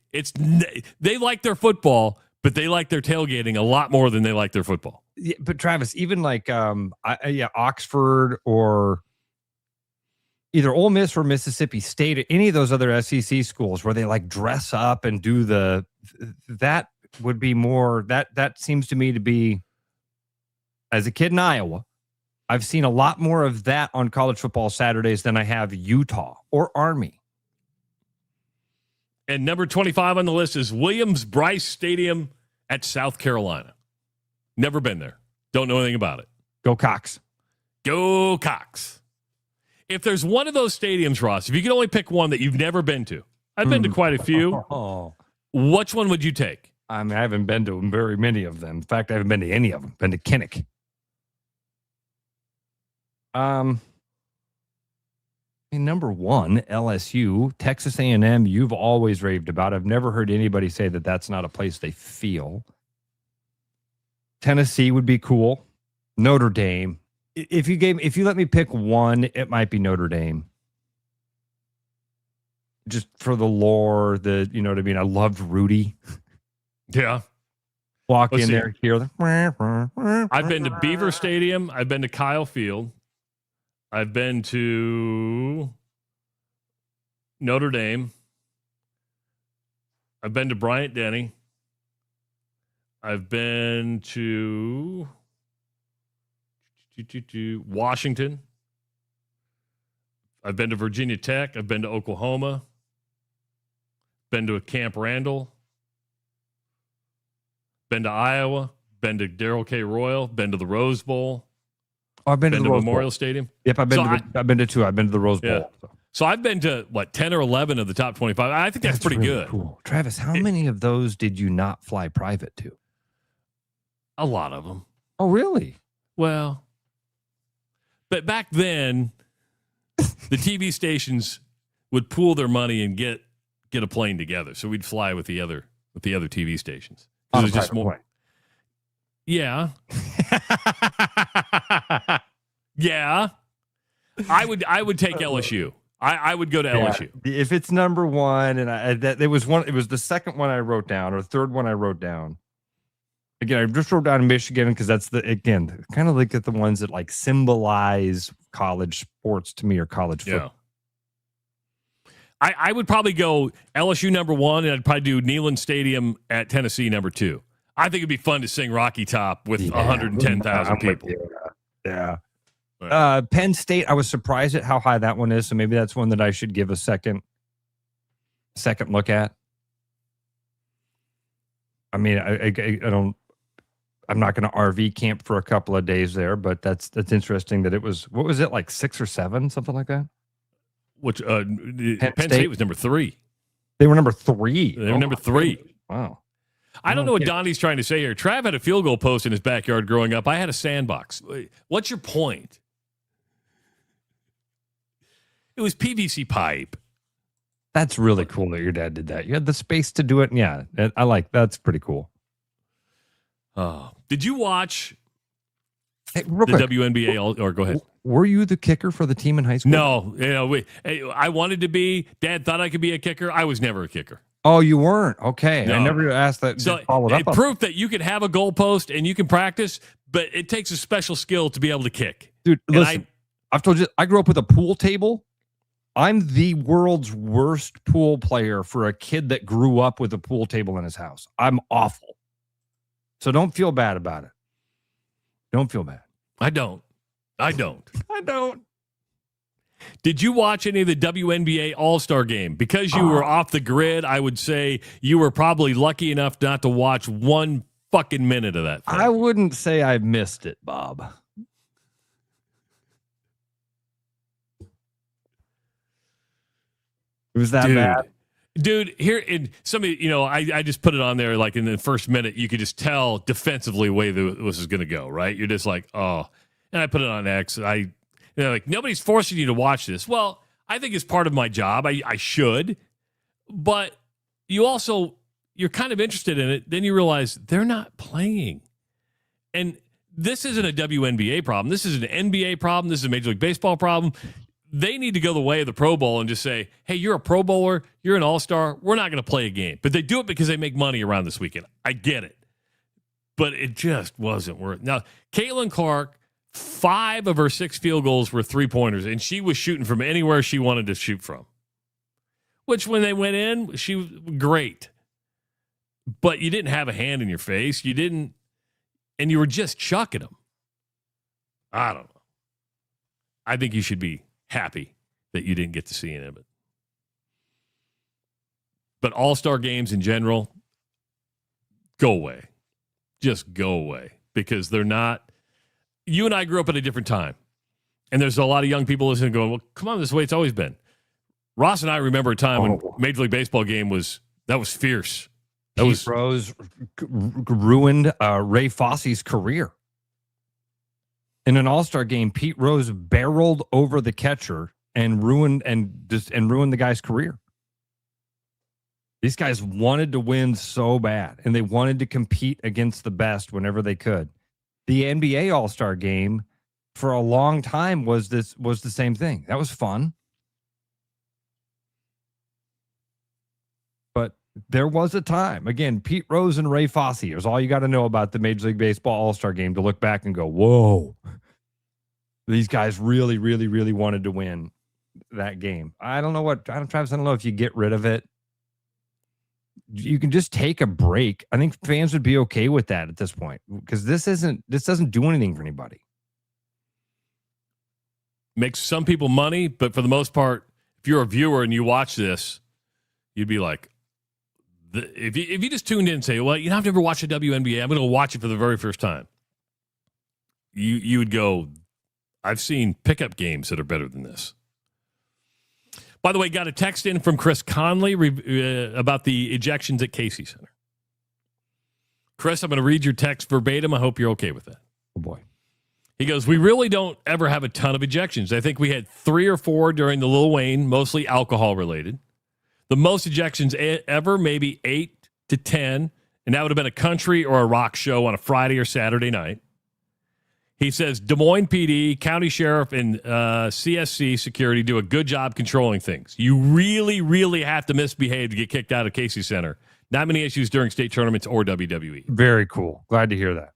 They like their football, but they like their tailgating a lot more than they like their football. Yeah, but Travis, even like Oxford or either Ole Miss or Mississippi State, any of those other SEC schools where they like dress up and do that would be more that seems to me to be, as a kid in Iowa, I've seen a lot more of that on college football Saturdays than I have Utah or Army. And number 25 on the list is Williams-Brice Stadium at South Carolina. Never been there. Don't know anything about it. Go Cox. Go Cox. If there's one of those stadiums, Ross, if you could only pick one that you've never been to, I've been to quite a few. Which one would you take? I mean, I haven't been to very many of them. In fact, I haven't been to any of them. Been to Kinnick. Number 1, LSU, Texas A&M, you've always raved about. I've never heard anybody say that that's not a place they feel. Tennessee would be cool. Notre Dame. If you let me pick one, it might be Notre Dame. Just for the lore, you know what I mean? I loved Rudy. Yeah. Walk in there, hear the. I've been to Beaver Stadium. I've been to Kyle Field. I've been to Notre Dame. I've been to Bryant-Denny. I've been to Washington. I've been to Virginia Tech. I've been to Oklahoma. Been to Camp Randall. Been to Iowa. Been to Darrell K. Royal. Been to the Rose Bowl. Oh, I've been to the Rose Memorial Bowl. Stadium. Yep, I've been to 2. I've been to the Rose Bowl. Yeah. So I've been to, 10 or 11 of the top 25. I think that's pretty really good. Cool. Travis, how many of those did you not fly private to? A lot of them. Oh, really? Well, but back then, the TV stations would pool their money and get a plane together. So we'd fly with the other TV stations. It was just more. Yeah. Yeah. I would take LSU. I would go to LSU. If it's number one, and it was the second one I wrote down, or the third one I wrote down. Again, I just wrote down Michigan because that's kind of like at the ones that like symbolize college sports to me, or college football. I would probably go LSU number one, and I'd probably do Neyland Stadium at Tennessee number two. I think it'd be fun to sing Rocky Top with 110,000 people. Yeah. Penn State, I was surprised at how high that one is, so maybe that's one that I should give a second look at. I mean, I don't. I'm not going to RV camp for a couple of days there, but that's interesting that it was. What was it, like 6 or 7, something like that? Which Penn State was number 3. They were number 3. They were number 3. Wow. I don't know what Donnie's trying to say here. Trav had a field goal post in his backyard growing up. I had a sandbox. What's your point? It was PVC pipe. That's really cool that your dad did that. You had the space to do it. Yeah, that's pretty cool. Oh, did you watch the quick, WNBA? Or go ahead. Were you the kicker for the team in high school? No, I wanted to be. Dad thought I could be a kicker. I was never a kicker. Oh, you weren't? Okay. No. I never asked that. So proof that you can have a goalpost and you can practice, but it takes a special skill to be able to kick. Dude, listen, I've told you, I grew up with a pool table. I'm the world's worst pool player for a kid that grew up with a pool table in his house. I'm awful. So don't feel bad about it. Don't feel bad. I don't. Did you watch any of the WNBA All-Star game? Because you were off the grid, I would say you were probably lucky enough not to watch one fucking minute of that thing. I wouldn't say I missed it, Bob. It was that bad? Dude, here in somebody, I just put it on there like in the first minute, you could just tell defensively the way this is going to go, right? You're just like, oh. And I put it on X. Like, nobody's forcing you to watch this. Well, I think it's part of my job. I should. But you're kind of interested in it. Then you realize they're not playing. And this isn't a WNBA problem. This is an NBA problem. This is a Major League Baseball problem. They need to go the way of the Pro Bowl and just say, hey, you're a Pro Bowler. You're an All-Star. We're not going to play a game. But they do it because they make money around this weekend. I get it. But it just wasn't worth it. Now, Caitlin Clark, 5 of her 6 field goals were 3-pointers, and she was shooting from anywhere she wanted to shoot from. Which, when they went in, she was great. But you didn't have a hand in your face. You didn't, and you were just chucking them. I don't know. I think you should be happy that you didn't get to see any of it. But all-star games in general, go away. Just go away. Because they're not. You and I grew up at a different time. And there's a lot of young people listening going, well, come on, this is the way it's always been. Ross and I remember a time when Major League Baseball game was fierce. Pete Rose ruined Ray Fosse's career. In an All-Star game, Pete Rose barreled over the catcher and ruined the guy's career. These guys wanted to win so bad, and they wanted to compete against the best whenever they could. The NBA All-Star game for a long time was the same thing. That was fun. But there was a time, again, Pete Rose and Ray Fosse is all you got to know about the Major League Baseball All-Star game to look back and go, whoa, these guys really, really, really wanted to win that game. Travis, I don't know if you get rid of it. You can just take a break. I think fans would be okay with that at this point because this doesn't do anything for anybody. Makes some people money, but for the most part, if you're a viewer and you watch this, you'd be like, if you just tuned in and say, well, I've never watched a WNBA, I'm going to watch it for the very first time. You would go, I've seen pickup games that are better than this. By the way, got a text in from Chris Conley about the ejections at Casey Center. Chris, I'm going to read your text verbatim. I hope you're okay with that. Oh, boy. He goes, we really don't ever have a ton of ejections. I think we had 3 or 4 during the Lil Wayne, mostly alcohol-related. The most ejections ever, maybe 8 to 10, and that would have been a country or a rock show on a Friday or Saturday night. He says Des Moines PD, County Sheriff, and CSC Security do a good job controlling things. You really, really have to misbehave to get kicked out of Casey Center. Not many issues during state tournaments or WWE. Very cool. Glad to hear that.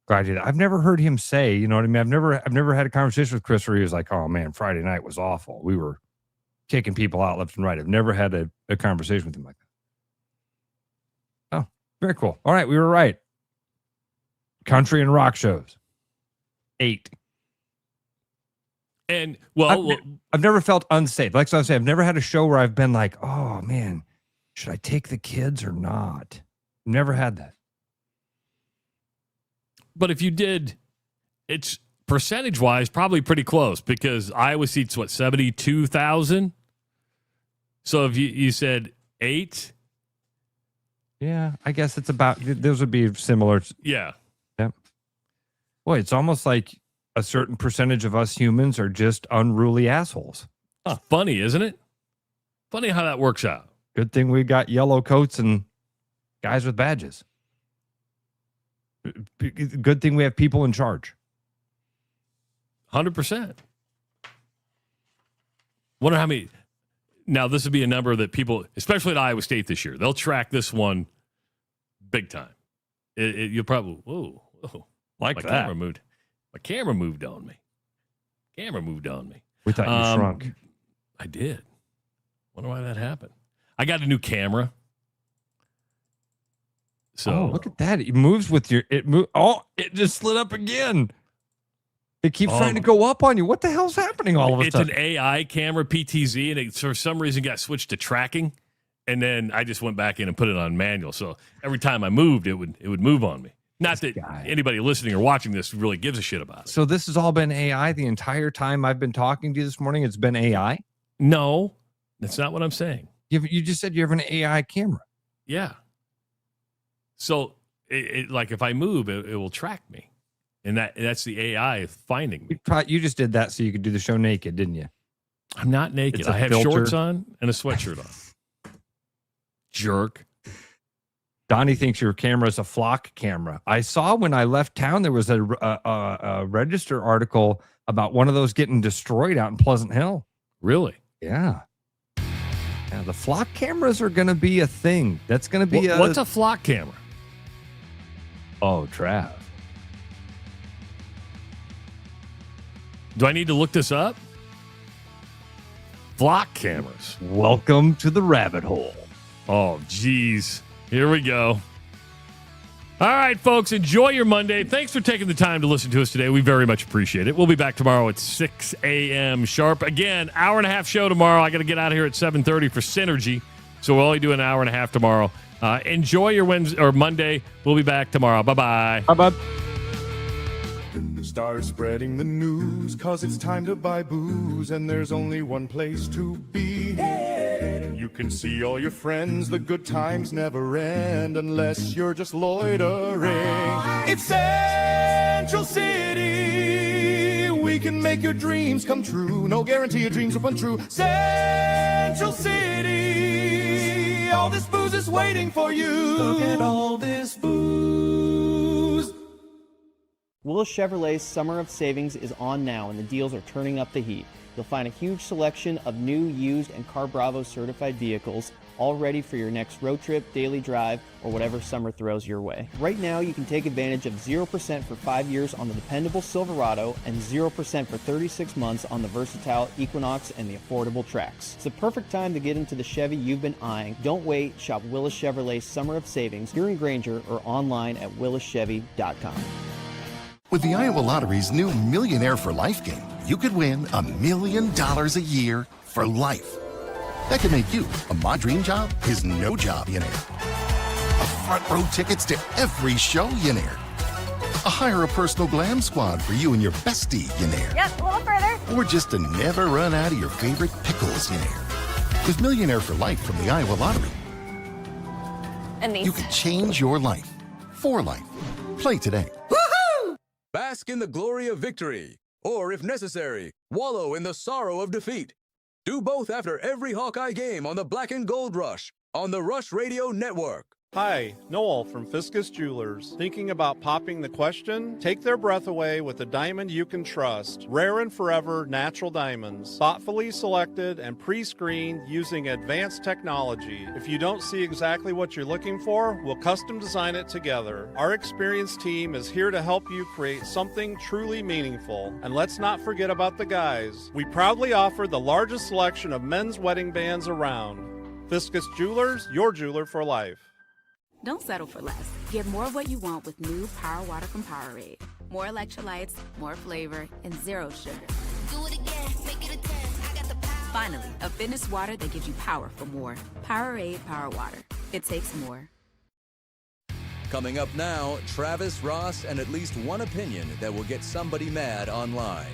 Glad to hear that. I've never heard him say, you know what I mean? I've never had a conversation with Chris where he was like, oh, man, Friday night was awful. We were kicking people out left and right. I've never had a conversation with him like that. Oh, very cool. All right, we were right. Country and rock shows. 8. And, well, I've never felt unsafe. Like I said, I've never had a show where I've been like, oh, man, should I take the kids or not? Never had that. But if you did, it's percentage-wise probably pretty close because Iowa seats, 72,000? So if you said 8? Yeah, I guess it's about, those would be similar. Yeah. Yep. Boy, it's almost like a certain percentage of us humans are just unruly assholes. Huh, funny, isn't it? Funny how that works out. Good thing we got yellow coats and guys with badges. Good thing we have people in charge. 100%. Wonder how many. Now, this would be a number that people, especially at Iowa State this year, they'll track this one big time. You'll probably, whoa, like my that. My camera moved on me. We thought you shrunk. I did. Wonder why that happened. I got a new camera. So look at that. It moves with your, it just slid up again. It keeps trying to go up on you. What the hell's happening all of a sudden? It's an AI camera, PTZ, and it for some reason got switched to tracking. And then I just went back in and put it on manual. So every time I moved, it would move on me. Not that anybody listening or watching this really gives a shit about it. So this has all been AI the entire time I've been talking to you this morning? It's been AI? No, that's not what I'm saying. You just said you have an AI camera. Yeah. So it like if I move, it will track me. And that's the AI finding me. You just did that so you could do the show naked, didn't you? I'm not naked. I have shorts on and a sweatshirt on. Jerk. Donnie thinks your camera is a flock camera. I saw when I left town, there was a Register article about one of those getting destroyed out in Pleasant Hill. Really? Yeah. Yeah, the flock cameras are going to be a thing. That's going to be what's a flock camera? Oh, Trav. Do I need to look this up? Flock cameras. Welcome to the rabbit hole. Oh, geez. Here we go. All right, folks, enjoy your Monday. Thanks for taking the time to listen to us today. We very much appreciate it. We'll be back tomorrow at 6 a.m. sharp. Again, hour and a half show tomorrow. I got to get out of here at 7:30 for Synergy, so we'll only do an hour and a half tomorrow. Enjoy your Wednesday or Monday. We'll be back tomorrow. Bye-bye. Bye-bye. Start spreading the news, cause it's time to buy booze, and there's only one place to be. You can see all your friends, the good times never end, unless you're just loitering. It's Central City, we can make your dreams come true. No guarantee your dreams will come true. Central City, all this booze is waiting for you. Look at all this booze. Willis Chevrolet's Summer of Savings is on now, and the deals are turning up the heat. You'll find a huge selection of new, used, and Car Bravo certified vehicles, all ready for your next road trip, daily drive, or whatever summer throws your way. Right now, you can take advantage of 0% for 5 years on the dependable Silverado and 0% for 36 months on the versatile Equinox and the affordable Trax. It's the perfect time to get into the Chevy you've been eyeing. Don't wait. Shop Willis Chevrolet's Summer of Savings here in Granger or online at willischevy.com. With the Iowa Lottery's new Millionaire for Life game, you could win $1 million a year for life. That could make you a My Dream Job is No Job millionaire, a front row tickets to every show millionaire, hire a personal glam squad for you and your bestie, Yannaire. Yep, a little further. Or just to never run out of your favorite pickles, Yannaire. With Millionaire for Life from the Iowa Lottery, And these. you can change your life for life. Play today. Bask in the glory of victory, or if necessary, wallow in the sorrow of defeat. Do both after every Hawkeye game on the Black and Gold Rush on the Rush Radio Network. Hi, Noel from Fiscus Jewelers. Thinking about popping the question? Take their breath away with a diamond you can trust. Rare and forever natural diamonds. Thoughtfully selected and pre-screened using advanced technology. If you don't see exactly what you're looking for, we'll custom design it together. Our experienced team is here to help you create something truly meaningful. And let's not forget about the guys. We proudly offer the largest selection of men's wedding bands around. Fiscus Jewelers, your jeweler for life. Don't settle for less. Get more of what you want with new Power Water from Powerade. More electrolytes, more flavor, and zero sugar. Do it again, make it a 10. I got the power. Finally, a fitness water that gives you power for more. Powerade Power Water. It takes more. Coming up now, Travis, Ross, and at least one opinion that will get somebody mad online.